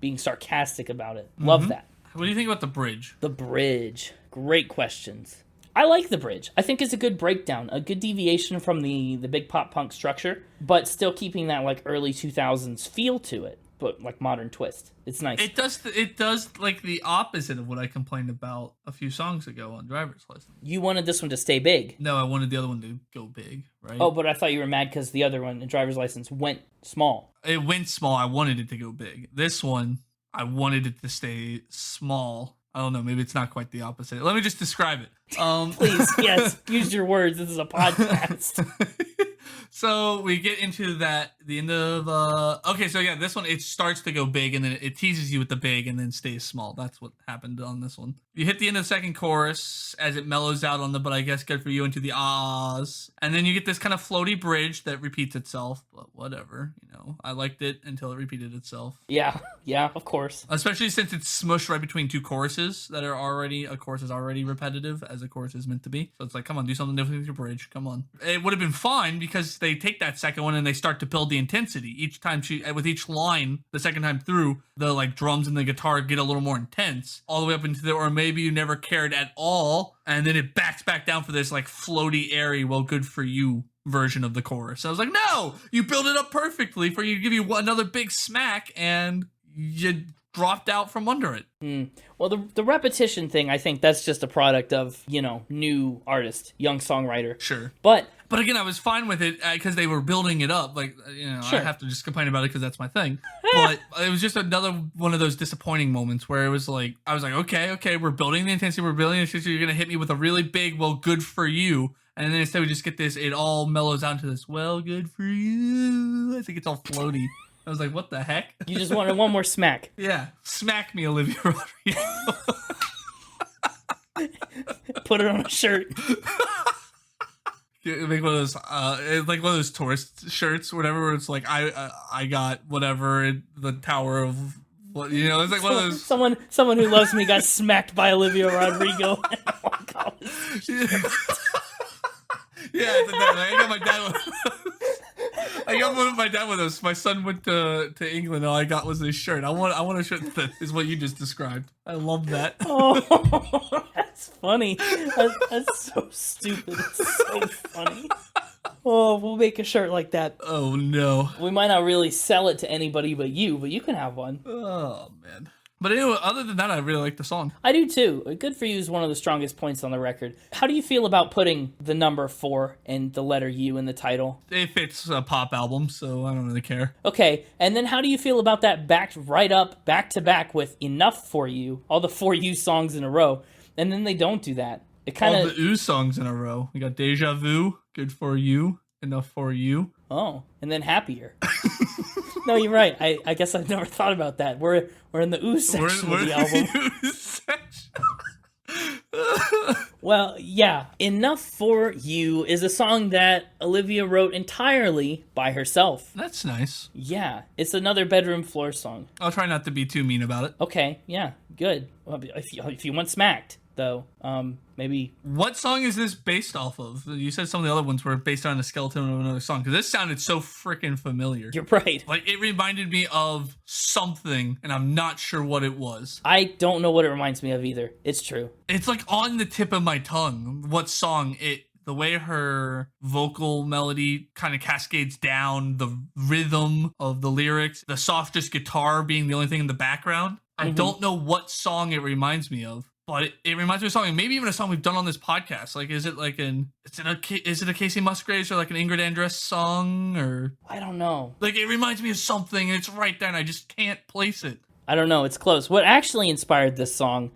being sarcastic about it. Love that. What do you think about the bridge? The bridge. Great questions. I like the bridge. I think it's a good breakdown, a good deviation from the big pop punk structure, but still keeping that like early 2000s feel to it. But like modern twist. It's nice. It does like the opposite of what I complained about a few songs ago on Driver's License. You wanted this one to stay big. No, I wanted the other one to go big, right? Oh, but I thought you were mad because the other one, the Driver's License, went small. It went small. I wanted it to go big. This one, I wanted it to stay small. I don't know. Maybe it's not quite the opposite. Let me just describe it. Please, yes. Use your words. This is a podcast. So we get into the end of, okay, so yeah, this one, it starts to go big, and then it teases you with the big, and then stays small. That's what happened on this one. You hit the end of the second chorus as it mellows out on the, but I guess good for you, into the ahs. And then you get this kind of floaty bridge that repeats itself, but whatever, I liked it until it repeated itself. Yeah, of course. Especially since it's smushed right between 2 choruses that are already, a chorus is already repetitive as a chorus is meant to be. So it's like, come on, do something different with your bridge. Come on. It would have been fine because they take that second one and they start to build the intensity. Each time with each line, the second time through, the like drums and the guitar get a little more intense, all the way up into or maybe you never cared at all, and then it backs back down for this like floaty, airy, well, good for you version of the chorus. I was like, no, you build it up perfectly for you to give you another big smack, and you dropped out from under it. Well, the repetition thing, I think that's just a product of, new artist, young songwriter. Sure. But But again, I was fine with it because they were building it up. Like, Sure. I have to just complain about it because that's my thing. But it was just another one of those disappointing moments where it was like, I was like, okay, we're building the intensity, we're building the intensity. You're gonna hit me with a really big, well, good for you. And then instead we just get this, it all mellows out to this, well, good for you. I think it's all floaty. I was like, what the heck? You just wanted one more smack. Yeah, smack me, Olivia Rodrigo. Put it on a shirt. Make one of those, it's like one of those tourist shirts, whatever. Where it's like I got whatever in the Tower of what, it's like one of those. Someone who loves me got smacked by Olivia Rodrigo. Oh my God. Yeah, I got my dad. I got one of my dad with us. My son went to England. All I got was this shirt. I want a shirt that is what you just described. I love that. Oh, that's funny. That's so stupid. It's so funny. Oh, we'll make a shirt like that. Oh no. We might not really sell it to anybody but you can have one. Oh man. But anyway, other than that, I really like the song. I do too. Good for You is one of the strongest points on the record. How do you feel about putting the number 4 and the letter U in the title? It fits a pop album, so I don't really care. Okay, and then how do you feel about that backed right up, back to back with Enough For You, all the 4 You songs in a row, and then they don't do that? It kind All of the ooh songs in a row. We got Deja Vu, Good For You, Enough For You. Oh, and then Happier. No, you're right. I guess I've never thought about that. We're in the ooh section of the album. Well, yeah. Enough For You is a song that Olivia wrote entirely by herself. That's nice. Yeah, it's another bedroom floor song. I'll try not to be too mean about it. Okay, yeah, good. Well, if you want smacked, though, maybe. What song is this based off of? You said some of the other ones were based on a skeleton of another song, because this sounded so freaking familiar. You're right. Like, it reminded me of something, and I'm not sure what it was. I don't know what it reminds me of either. It's true. It's like on the tip of my tongue. What song the way her vocal melody kind of cascades down, the rhythm of the lyrics, the softest guitar being the only thing in the background. I don't know what song it reminds me of, but it reminds me of something, maybe even a song we've done on this podcast. Like, is it like is it a Casey Musgraves or like an Ingrid Andress song, or? I don't know. Like, it reminds me of something, and it's right there, and I just can't place it. I don't know. It's close. What actually inspired this song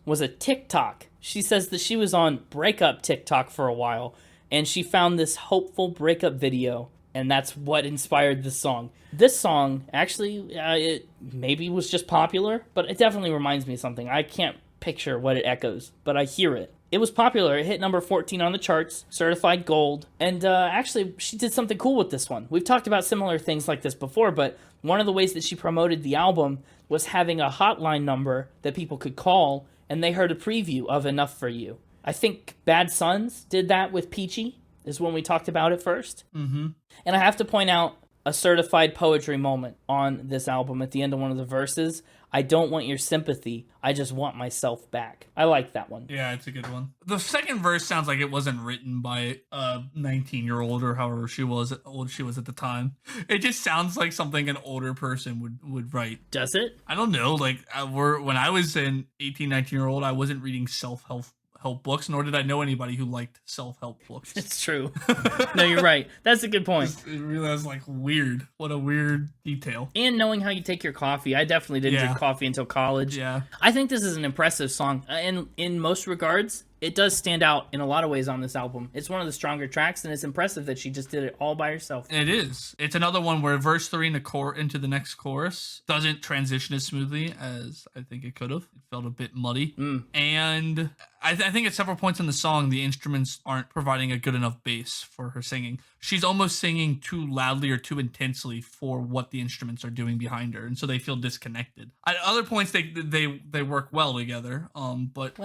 was a TikTok. She says that she was on breakup TikTok for a while, and she found this hopeful breakup video, and that's what inspired this song. This song, actually, it maybe was just popular, but it definitely reminds me of something. I can't picture what it echoes, but I hear it. It was popular. It hit number 14 on the charts, certified gold, and actually, she did something cool with this one. We've talked about similar things like this before, but one of the ways that she promoted the album was having a hotline number that people could call, and they heard a preview of Enough For You. I think Bad Sons did that with Peachy, is when we talked about it first. Mm-hmm. And I have to point out a certified poetry moment on this album at the end of one of the verses. I don't want your sympathy, I just want myself back. I like that one. Yeah, it's a good one. The second verse sounds like it wasn't written by a 19-year-old or however old she was at the time. It just sounds like something an older person would write. Does it? I don't know. Like, when I was an 18, 19-year-old, I wasn't reading self-help books, nor did I know anybody who liked self-help books. It's true. No, you're right. That's a good point. It really was like weird. What a weird detail. And knowing how you take your coffee. I definitely didn't drink coffee until college. Yeah. I think this is an impressive song. And in most regards, it does stand out in a lot of ways on this album. It's one of the stronger tracks, and it's impressive that she just did it all by herself. It is. It's another one where verse 3 into the next chorus doesn't transition as smoothly as I think it could have. It felt a bit muddy. And I think at several points in the song, the instruments aren't providing a good enough bass for her singing. She's almost singing too loudly or too intensely for what the instruments are doing behind her, and so they feel disconnected. At other points, they work well together. But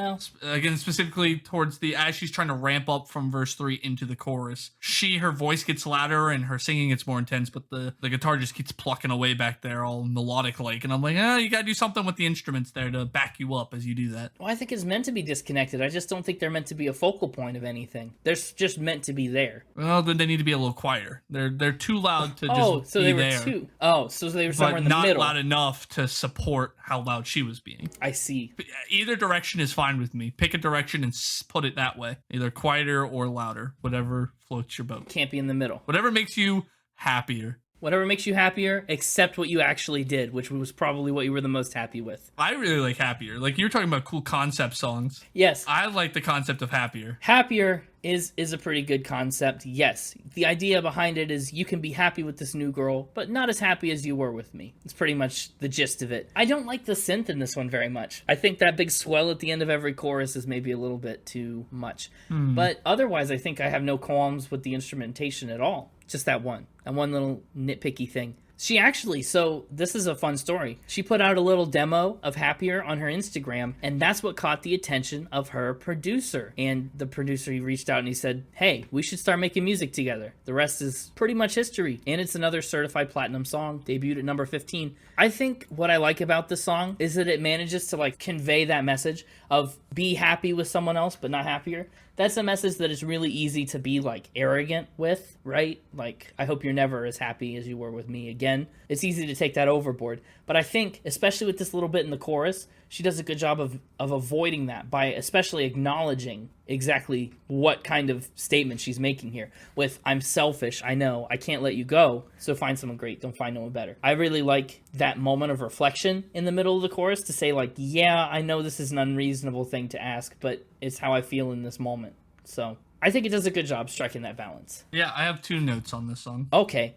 again, specifically towards as she's trying to ramp up from verse 3 into the chorus, her voice gets louder and her singing gets more intense, but the guitar just keeps plucking away back there, all melodic like. And I'm like, you gotta do something with the instruments there to back you up as you do that. Well, I think it's meant to be disconnected. I just don't think they're meant to be a focal point of anything. They're just meant to be there. Well, then they need to be a little quieter. They're too loud to so be they were there. so they were somewhere in the not middle. Loud enough to support how loud she was being. I see. Either direction is fine with me. Pick a direction put it that way. Either quieter or louder, whatever floats your boat. Can't be in the middle. Whatever makes you happier. Whatever makes you happier, except what you actually did, which was probably what you were the most happy with. I really like Happier. Like, you're talking about cool concept songs. Yes. I like the concept of Happier. Happier is a pretty good concept, yes. The idea behind it is you can be happy with this new girl, but not as happy as you were with me. It's pretty much the gist of it. I don't like the synth in this one very much. I think that big swell at the end of every chorus is maybe a little bit too much. But otherwise, I think I have no qualms with the instrumentation at all. Just that one little nitpicky thing. She actually, so this is a fun story. She put out a little demo of Happier on her Instagram, and that's what caught the attention of her producer. And the producer, he reached out and he said, hey, we should start making music together. The rest is pretty much history. And it's another certified platinum song, debuted at number 15. I think what I like about this song is that it manages to like convey that message of be happy with someone else, but not happier. That's a message that is really easy to be like arrogant with, right? Like, I hope you're never as happy as you were with me again. It's easy to take that overboard. But I think, especially with this little bit in the chorus, she does a good job of avoiding that by especially acknowledging exactly what kind of statement she's making here. With, I'm selfish, I know, I can't let you go, so find someone great, don't find no one better. I really like that moment of reflection in the middle of the chorus to say like, yeah, I know this is an unreasonable thing to ask, but it's how I feel in this moment. So I think it does a good job striking that balance. Yeah, I have 2 notes on this song. Okay,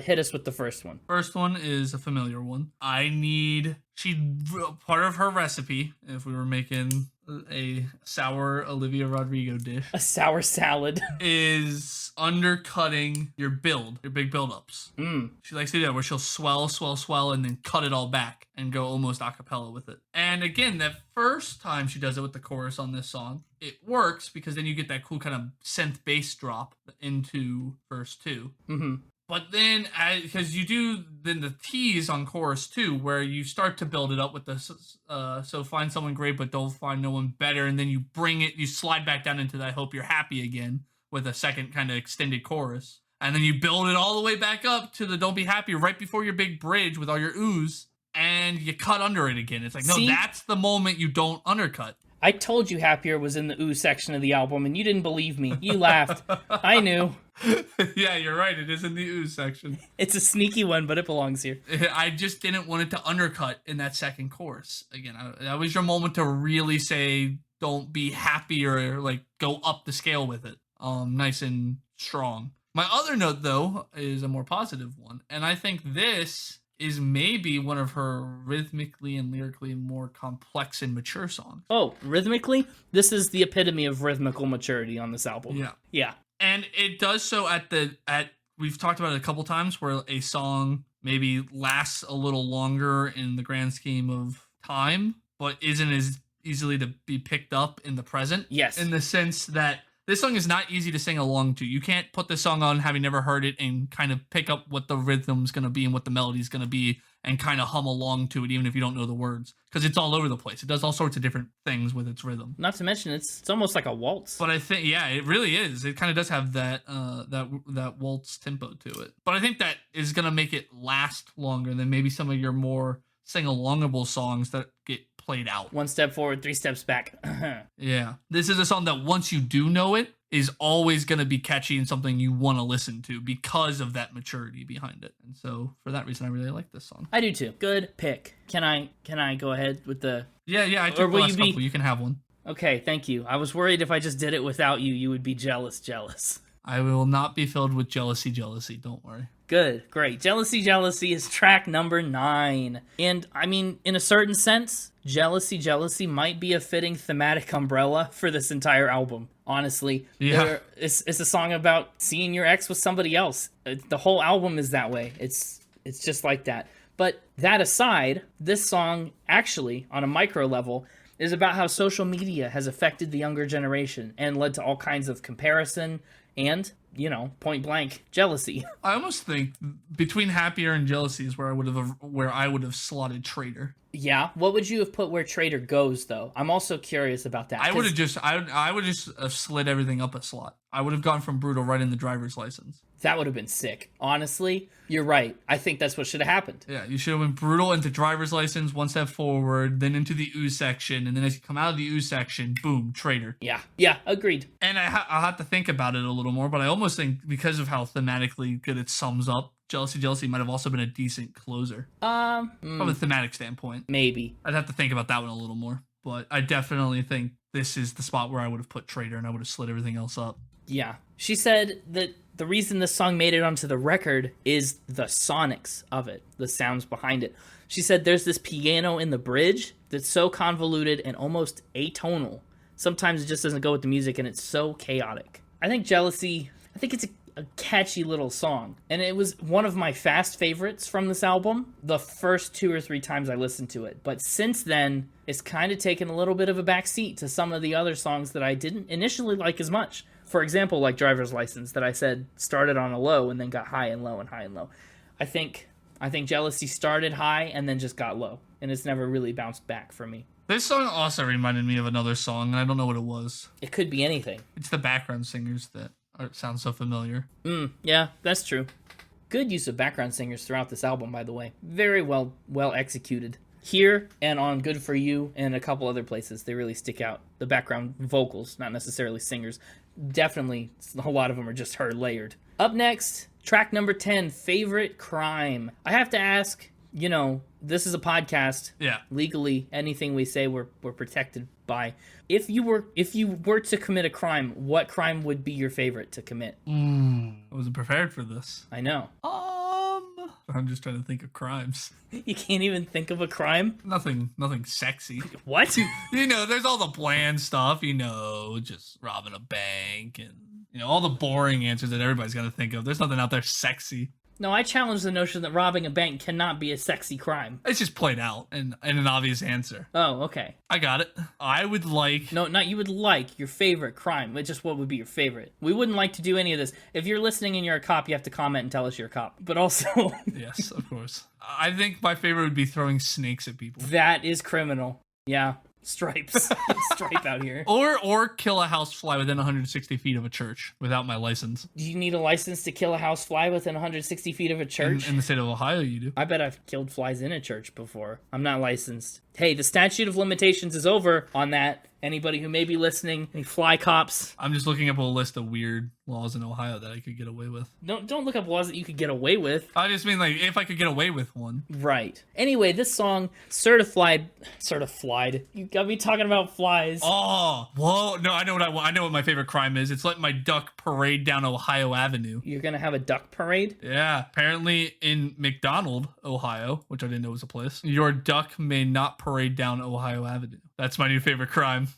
hit us with the first one. First one is a familiar one. Part of her recipe, if we were making a sour Olivia Rodrigo dish, a sour salad, is undercutting your big buildups. She likes to do that where she'll swell, and then cut it all back and go almost a cappella with it. And again, that first time she does it with the chorus on this song, it works because then you get that cool kind of synth bass drop into verse 2. But then, because you do then the tease on chorus 2, where you start to build it up with the so find someone great, but don't find no one better, and then you slide back down into the I hope you're happy again with a second kind of extended chorus, and then you build it all the way back up to the don't be happy right before your big bridge with all your oohs, and you cut under it again. It's like, no, that's the moment you don't undercut. I told you Happier was in the ooh section of the album, and you didn't believe me. You laughed. I knew. Yeah, you're right. It is in the ooh section. It's a sneaky one, but it belongs here. I just didn't want it to undercut in that second chorus. Again, that was your moment to really say, don't be happy or like go up the scale with it. Nice and strong. My other note, though, is a more positive one. And I think this is maybe one of her rhythmically and lyrically more complex and mature songs. Oh, rhythmically? This is the epitome of rhythmical maturity on this album. Yeah. Yeah. And it does so we've talked about it a couple times where a song maybe lasts a little longer in the grand scheme of time, but isn't as easily to be picked up in the present. Yes. In the sense that this song is not easy to sing along to. You can't put this song on having never heard it and kind of pick up what the rhythm's going to be and what the melody's going to be and kind of hum along to it even if you don't know the words, because it's all over the place. It does all sorts of different things with its rhythm. Not to mention it's almost like a waltz. But I think, yeah, it really is. It kind of does have that that waltz tempo to it. But I think that is going to make it last longer than maybe some of your more sing-alongable songs that get played out. 1 step forward, 3 steps back. Yeah. This is a song that once you do know it, is always going to be catchy and something you want to listen to because of that maturity behind it. And so for that reason, I really like this song. I do too. Good pick. Can I go ahead with the... Yeah, I took the last couple. You can have one. Okay, thank you. I was worried if I just did it without you, you would be jealous. I will not be filled with jealousy. Don't worry. Good, great. Jealousy is track number 9. And, I mean, in a certain sense, Jealousy might be a fitting thematic umbrella for this entire album, honestly. Yeah. It's a song about seeing your ex with somebody else. The whole album is that way. It's just like that. But that aside, this song, actually, on a micro level, is about how social media has affected the younger generation and led to all kinds of comparison and, point blank, jealousy. I almost think between Happier and Jealousy is where I would have slotted Traitor. Yeah. What would you have put where Trader goes, though? I'm also curious about that. I would have just slid everything up a slot. I would have gone from Brutal right in the driver's license. That would have been sick. Honestly, you're right. I think that's what should have happened. Yeah, you should have went Brutal into driver's license, one step forward, then into the ooze section, and then as you come out of the ooze section, boom, Trader. Yeah, agreed. And I'll have to think about it a little more, but I almost think because of how thematically good it sums up, Jealousy might have also been a decent closer. From a thematic standpoint. Maybe. I'd have to think about that one a little more, but I definitely think this is the spot where I would have put Trader and I would have slid everything else up. Yeah. She said that the reason this song made it onto the record is the sonics of it, the sounds behind it. She said there's this piano in the bridge that's so convoluted and almost atonal. Sometimes it just doesn't go with the music and it's so chaotic. I think it's a catchy little song. And it was one of my fast favorites from this album the first 2 or 3 times I listened to it. But since then, it's kind of taken a little bit of a backseat to some of the other songs that I didn't initially like as much. For example, like Driver's License that I said started on a low and then got high and low and high and low. I think Jealousy started high and then just got low. And it's never really bounced back for me. This song also reminded me of another song, and I don't know what it was. It could be anything. It's the background singers that sound so familiar. Yeah, that's true. Good use of background singers throughout this album, by the way. Very well executed. Here and on Good For You and a couple other places, they really stick out. The background vocals, not necessarily singers. Definitely, a lot of them are just her layered. Up next, track number 10, Favorite Crime. I have to ask, this is a podcast. Yeah. Legally, anything we say we're protected by. If you were to commit a crime, what crime would be your favorite to commit? I wasn't prepared for this. I know. I'm just trying to think of crimes. You can't even think of a crime? Nothing sexy. What? There's all the bland stuff, just robbing a bank and, all the boring answers that everybody's going to think of. There's nothing out there sexy. No, I challenge the notion that robbing a bank cannot be a sexy crime. It's just played out and an obvious answer. Oh, okay. I got it. I would like... No, not you would like your favorite crime. But just what would be your favorite. We wouldn't like to do any of this. If you're listening and you're a cop, you have to comment and tell us you're a cop. But also... Yes, of course. I think my favorite would be throwing snakes at people. That is criminal. Yeah. Stripes. Stripe out here. Or kill a housefly within 160 feet of a church without my license. Do you need a license to kill a housefly within 160 feet of a church? In the state of Ohio, you do. I bet I've killed flies in a church before. I'm not licensed. Hey, the statute of limitations is over on that. Anybody who may be listening, any fly cops. I'm just looking up a list of weird laws in Ohio that I could get away with. Don't look up laws that you could get away with. I just mean if I could get away with one. Right. Anyway, this song, certified. You got me talking about flies. Oh, whoa! No, I know what I want. I know what my favorite crime is. It's letting my duck parade down Ohio Avenue. You're gonna have a duck parade? Yeah. Apparently, in McDonald, Ohio, which I didn't know was a place, your duck may not parade down Ohio Avenue. That's my new favorite crime.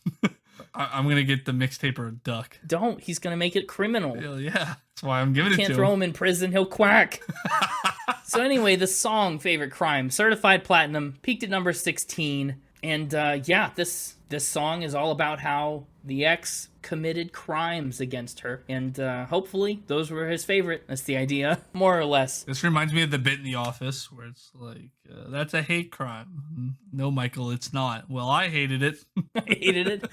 I'm going to get the mixtaper duck. Don't. He's going to make it criminal. Hell yeah. That's why I'm giving it to him. Can't throw him in prison. He'll quack. So anyway, the song Favorite Crime, certified platinum, peaked at number 16. And this song is all about how the ex committed crimes against her. And hopefully those were his favorite. That's the idea, more or less. This reminds me of the bit in The Office where it's like, that's a hate crime. No, Michael, it's not. Well, I hated it. I hated it.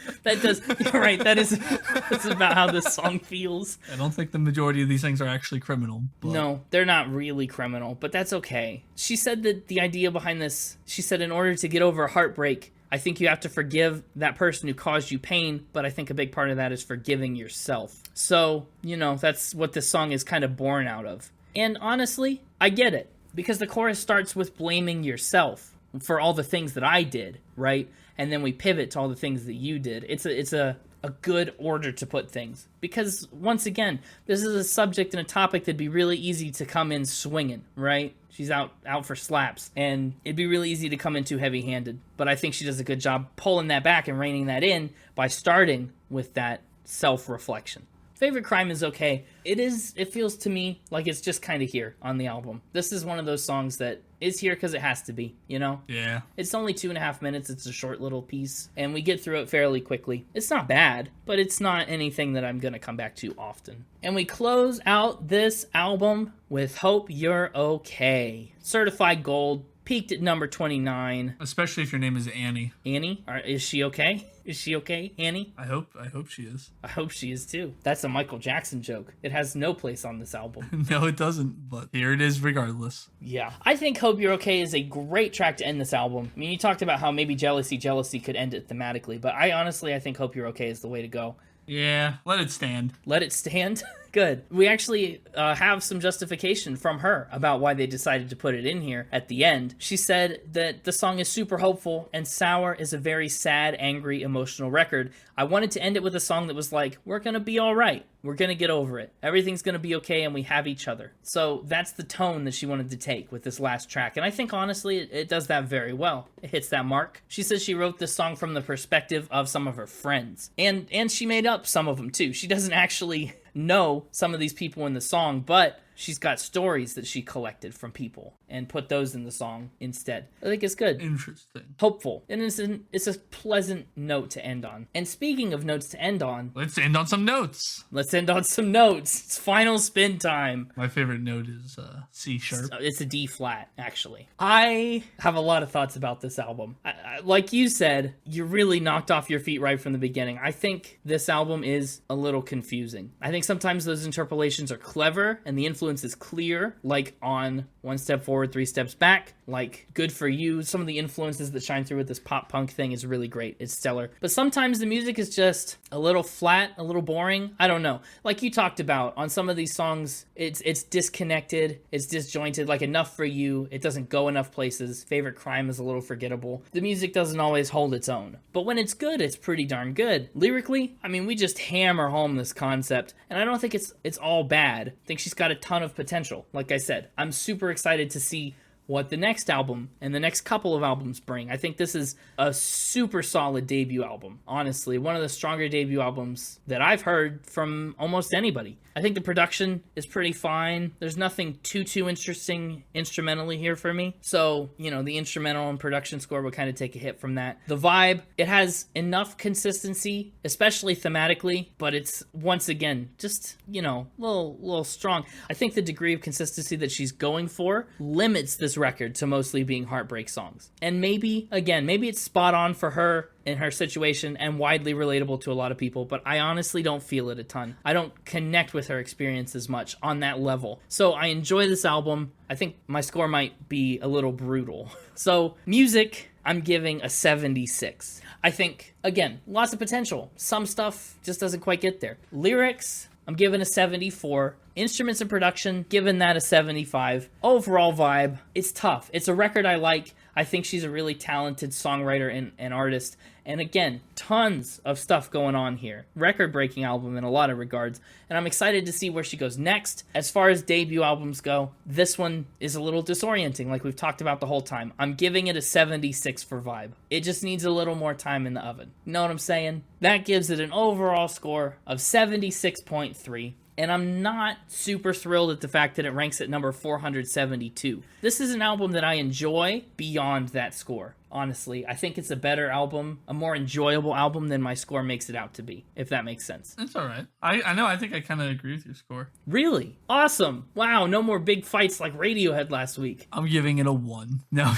You're right. That's about how this song feels. I don't think the majority of these things are actually criminal. But... No, they're not really criminal, but that's okay. She said that the idea behind this, she said in order to get over a heartbreak, I think you have to forgive that person who caused you pain, but I think a big part of that is forgiving yourself. So, that's what this song is kind of born out of. And honestly, I get it, because the chorus starts with blaming yourself for all the things that I did, right? And then we pivot to all the things that you did. It's a good order to put things. Because, once again, this is a subject and a topic that'd be really easy to come in swinging, right? She's out for slaps, and it'd be really easy to come in too heavy-handed. But I think she does a good job pulling that back and reining that in by starting with that self-reflection. Favorite Crime is okay. It feels to me like it's just kind of here on the album. This is one of those songs that is here because it has to be, Yeah. It's only 2.5 minutes. It's a short little piece, and we get through it fairly quickly. It's not bad, but it's not anything that I'm going to come back to often. And we close out this album with Hope You're Okay. Certified gold, peaked at number 29. Especially if your name is Annie. Annie? Is she okay? Is she okay, Annie? I hope she is. I hope she is too. That's a Michael Jackson joke. It has no place on this album. No, it doesn't, but here it is regardless. Yeah. I think Hope You're Okay is a great track to end this album. I mean, you talked about how maybe Jealousy could end it thematically, but I think Hope You're Okay is the way to go. Yeah, let it stand. Let it stand? Good. We actually have some justification from her about why they decided to put it in here at the end. She said that the song is super hopeful and Sour is a very sad, angry, emotional record. I wanted to end it with a song that was like, we're gonna be all right. We're gonna get over it. Everything's gonna be okay and we have each other. So that's the tone that she wanted to take with this last track. And I think honestly, it does that very well. It hits that mark. She says she wrote this song from the perspective of some of her friends. And she made up some of them too. She doesn't actually know some of these people in the song, but she's got stories that she collected from people and put those in the song instead. I think it's good. Interesting. Hopeful. And it's a pleasant note to end on. And speaking of notes to end on... Let's end on some notes. It's final spin time. My favorite note is C sharp. It's a D flat, actually. I have a lot of thoughts about this album. Like you said, you really knocked off your feet right from the beginning. I think this album is a little confusing. I think sometimes those interpolations are clever and the influence is clear, like on One Step Forward, Three Steps Back, like Good For You. Some of the influences that shine through with this pop punk thing is really great. It's stellar. But sometimes the music is just a little flat, a little boring. I don't know. Like you talked about, on some of these songs, it's disconnected, it's disjointed, like Enough For You, it doesn't go enough places. Favorite Crime is a little forgettable. The music doesn't always hold its own. But when it's good, it's pretty darn good. Lyrically, I mean, we just hammer home this concept, and I don't think it's all bad. I think she's got a ton of potential. Like I said, I'm super excited to see what the next album and the next couple of albums bring. I think this is a super solid debut album. Honestly, one of the stronger debut albums that I've heard from almost anybody. I think the production is pretty fine. There's nothing too interesting instrumentally here for me. So, the instrumental and production score would kind of take a hit from that. The vibe, it has enough consistency, especially thematically, but it's, once again, just, little strong. I think the degree of consistency that she's going for limits this record to mostly being heartbreak songs. And maybe it's spot on for her in her situation and widely relatable to a lot of people, but I honestly don't feel it a ton. I don't connect with her experience as much on that level. So I enjoy this album. I think my score might be a little brutal. So music, I'm giving a 76. I think, again, lots of potential. Some stuff just doesn't quite get there. Lyrics, I'm giving a 74. Instruments and production, giving that a 75. Overall vibe, it's tough. It's a record I like. I think she's a really talented songwriter and artist. And again, tons of stuff going on here. Record-breaking album in a lot of regards. And I'm excited to see where she goes next. As far as debut albums go, this one is a little disorienting, like we've talked about the whole time. I'm giving it a 76 for vibe. It just needs a little more time in the oven. You know what I'm saying? That gives it an overall score of 76.3. And I'm not super thrilled at the fact that it ranks at number 472. This is an album that I enjoy beyond that score. Honestly, I think it's a better album, a more enjoyable album than my score makes it out to be, if that makes sense. That's all right. I know, I think I kind of agree with your score. Really? Awesome. Wow, no more big fights like Radiohead last week. I'm giving it a 1. No.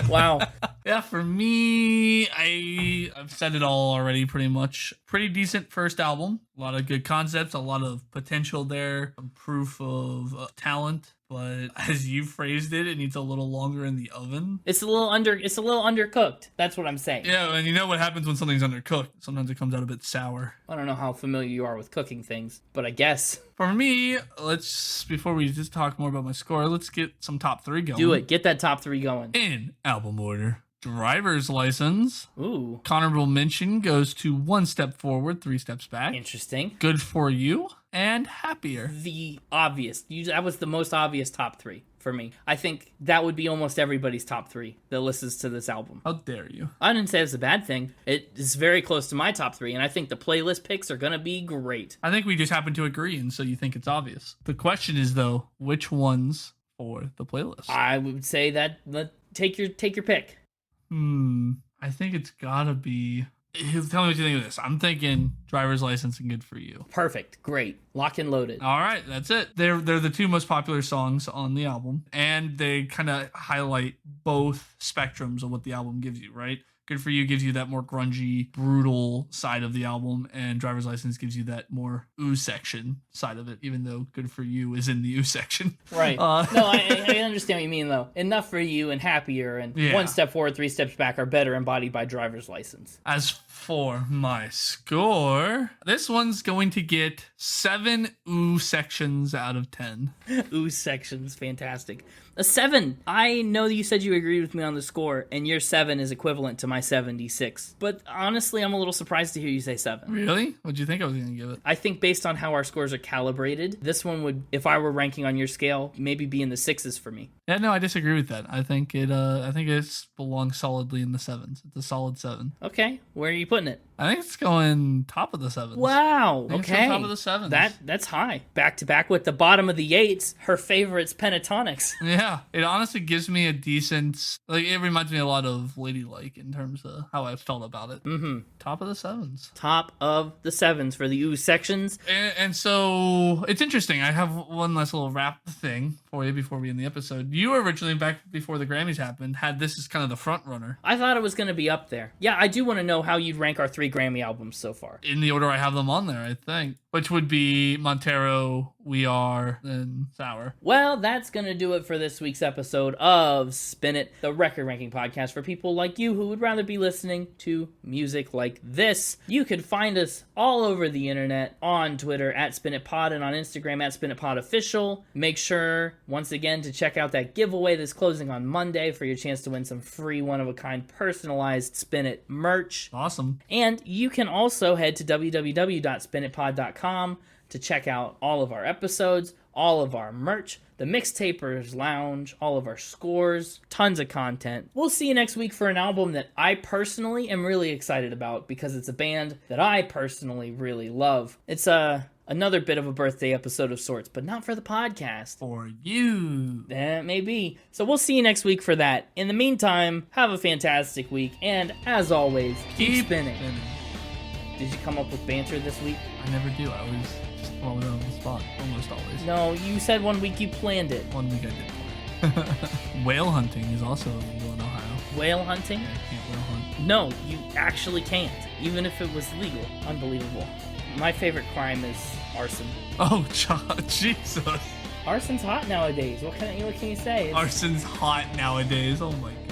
Wow. Yeah, for me, I've said it all already pretty much. Pretty decent first album. A lot of good concepts, a lot of potential there, some proof of talent. But as you phrased it, it needs a little longer in the oven. It's a little undercooked. That's what I'm saying. Yeah, and you know what happens when something's undercooked? Sometimes it comes out a bit sour. I don't know how familiar you are with cooking things, but I guess. For me, before we just talk more about my score, let's get some top 3 going. Do it. Get that top 3 going. In album order. Driver's License. Ooh. Honorable mention goes to One Step Forward, Three Steps Back. Interesting. Good For You and Happier. The obvious. That was the most obvious top 3 for me. I think that would be almost everybody's top 3 that listens to this album. How dare you? I didn't say it's a bad thing. It is very close to my top 3, and I think the playlist picks are going to be great. I think we just happen to agree, and so you think it's obvious. The question is, though, which ones for the playlist? I would say that take your pick. I think it's gotta be... Tell me what you think of this. I'm thinking driver's license and Good For You. Perfect. Great. Lock and loaded. All right, that's it. They're the two most popular songs on the album, and they kind of highlight both spectrums of what the album gives you, right? Good For You gives you that more grungy, brutal side of the album, and Driver's License gives you that more ooh section side of it, even though Good For You is in the ooh section. Right. No, I understand what you mean, though. Enough For You and Happier and One Step Forward, Three Steps Back are better embodied by Driver's License. As for my score, this one's going to get 7 ooh sections out of 10. Ooh sections, fantastic. A 7. I know that you said you agreed with me on the score, and your 7 is equivalent to my 76. But honestly, I'm a little surprised to hear you say 7. Really? What'd you think I was going to give it? I think based on how our scores are calibrated, this one would, if I were ranking on your scale, maybe be in the 6s for me. Yeah, no, I disagree with that. I think it belongs solidly in the 7s. It's a solid 7. Okay, where are you putting it? I think it's going top of the 7s. Wow. I think it's Okay. going top of the 7s. That's high. Back to back with the bottom of the 8s. Her favorite's Pentatonics. Yeah, it honestly gives me a decent, like, it reminds me a lot of Ladylike in terms of how I felt about it. Mm-hmm. Top of the 7s. Top of the 7s for the ooh sections. And so it's interesting. I have one last little wrap thing for you before we end the episode. You originally, back before the Grammys happened, had this as kind of the front runner. I thought it was going to be up there. Yeah, I do want to know how you'd rank our 3 Grammy albums so far. In the order I have them on there, I think. Which would be Montero, We Are, and Sour. Well, that's going to do it for this week's episode of Spin It, the record ranking podcast for people like you who would rather be listening to music like this. You can find us all over the internet, on Twitter at SpinItPod and on Instagram at SpinItPodOfficial. Make sure, once again, to check out that giveaway that's closing on Monday for your chance to win some free one-of-a-kind personalized Spin It merch. Awesome. And you can also head to www.spinitpod.com to check out all of our episodes, all of our merch, the Mixtapers Lounge, all of our scores, tons of content. We'll see you next week for an album that I personally am really excited about because it's a band that I personally really love. It's another bit of a birthday episode of sorts, but not for the podcast. For you. That may be. So we'll see you next week for that. In the meantime, have a fantastic week, and as always, keep spinning. Did you come up with banter this week? I never do. I always just throw it on the spot. Almost always. No, you said one week you planned it. One week I did plan it. Whale hunting is also illegal in Ohio. Whale hunting? Yeah, you can't whale hunt. No, you actually can't. Even if it was legal. Unbelievable. My favorite crime is arson. Oh, Jesus. Arson's hot nowadays. What can you say? Arson's hot nowadays. Oh my God.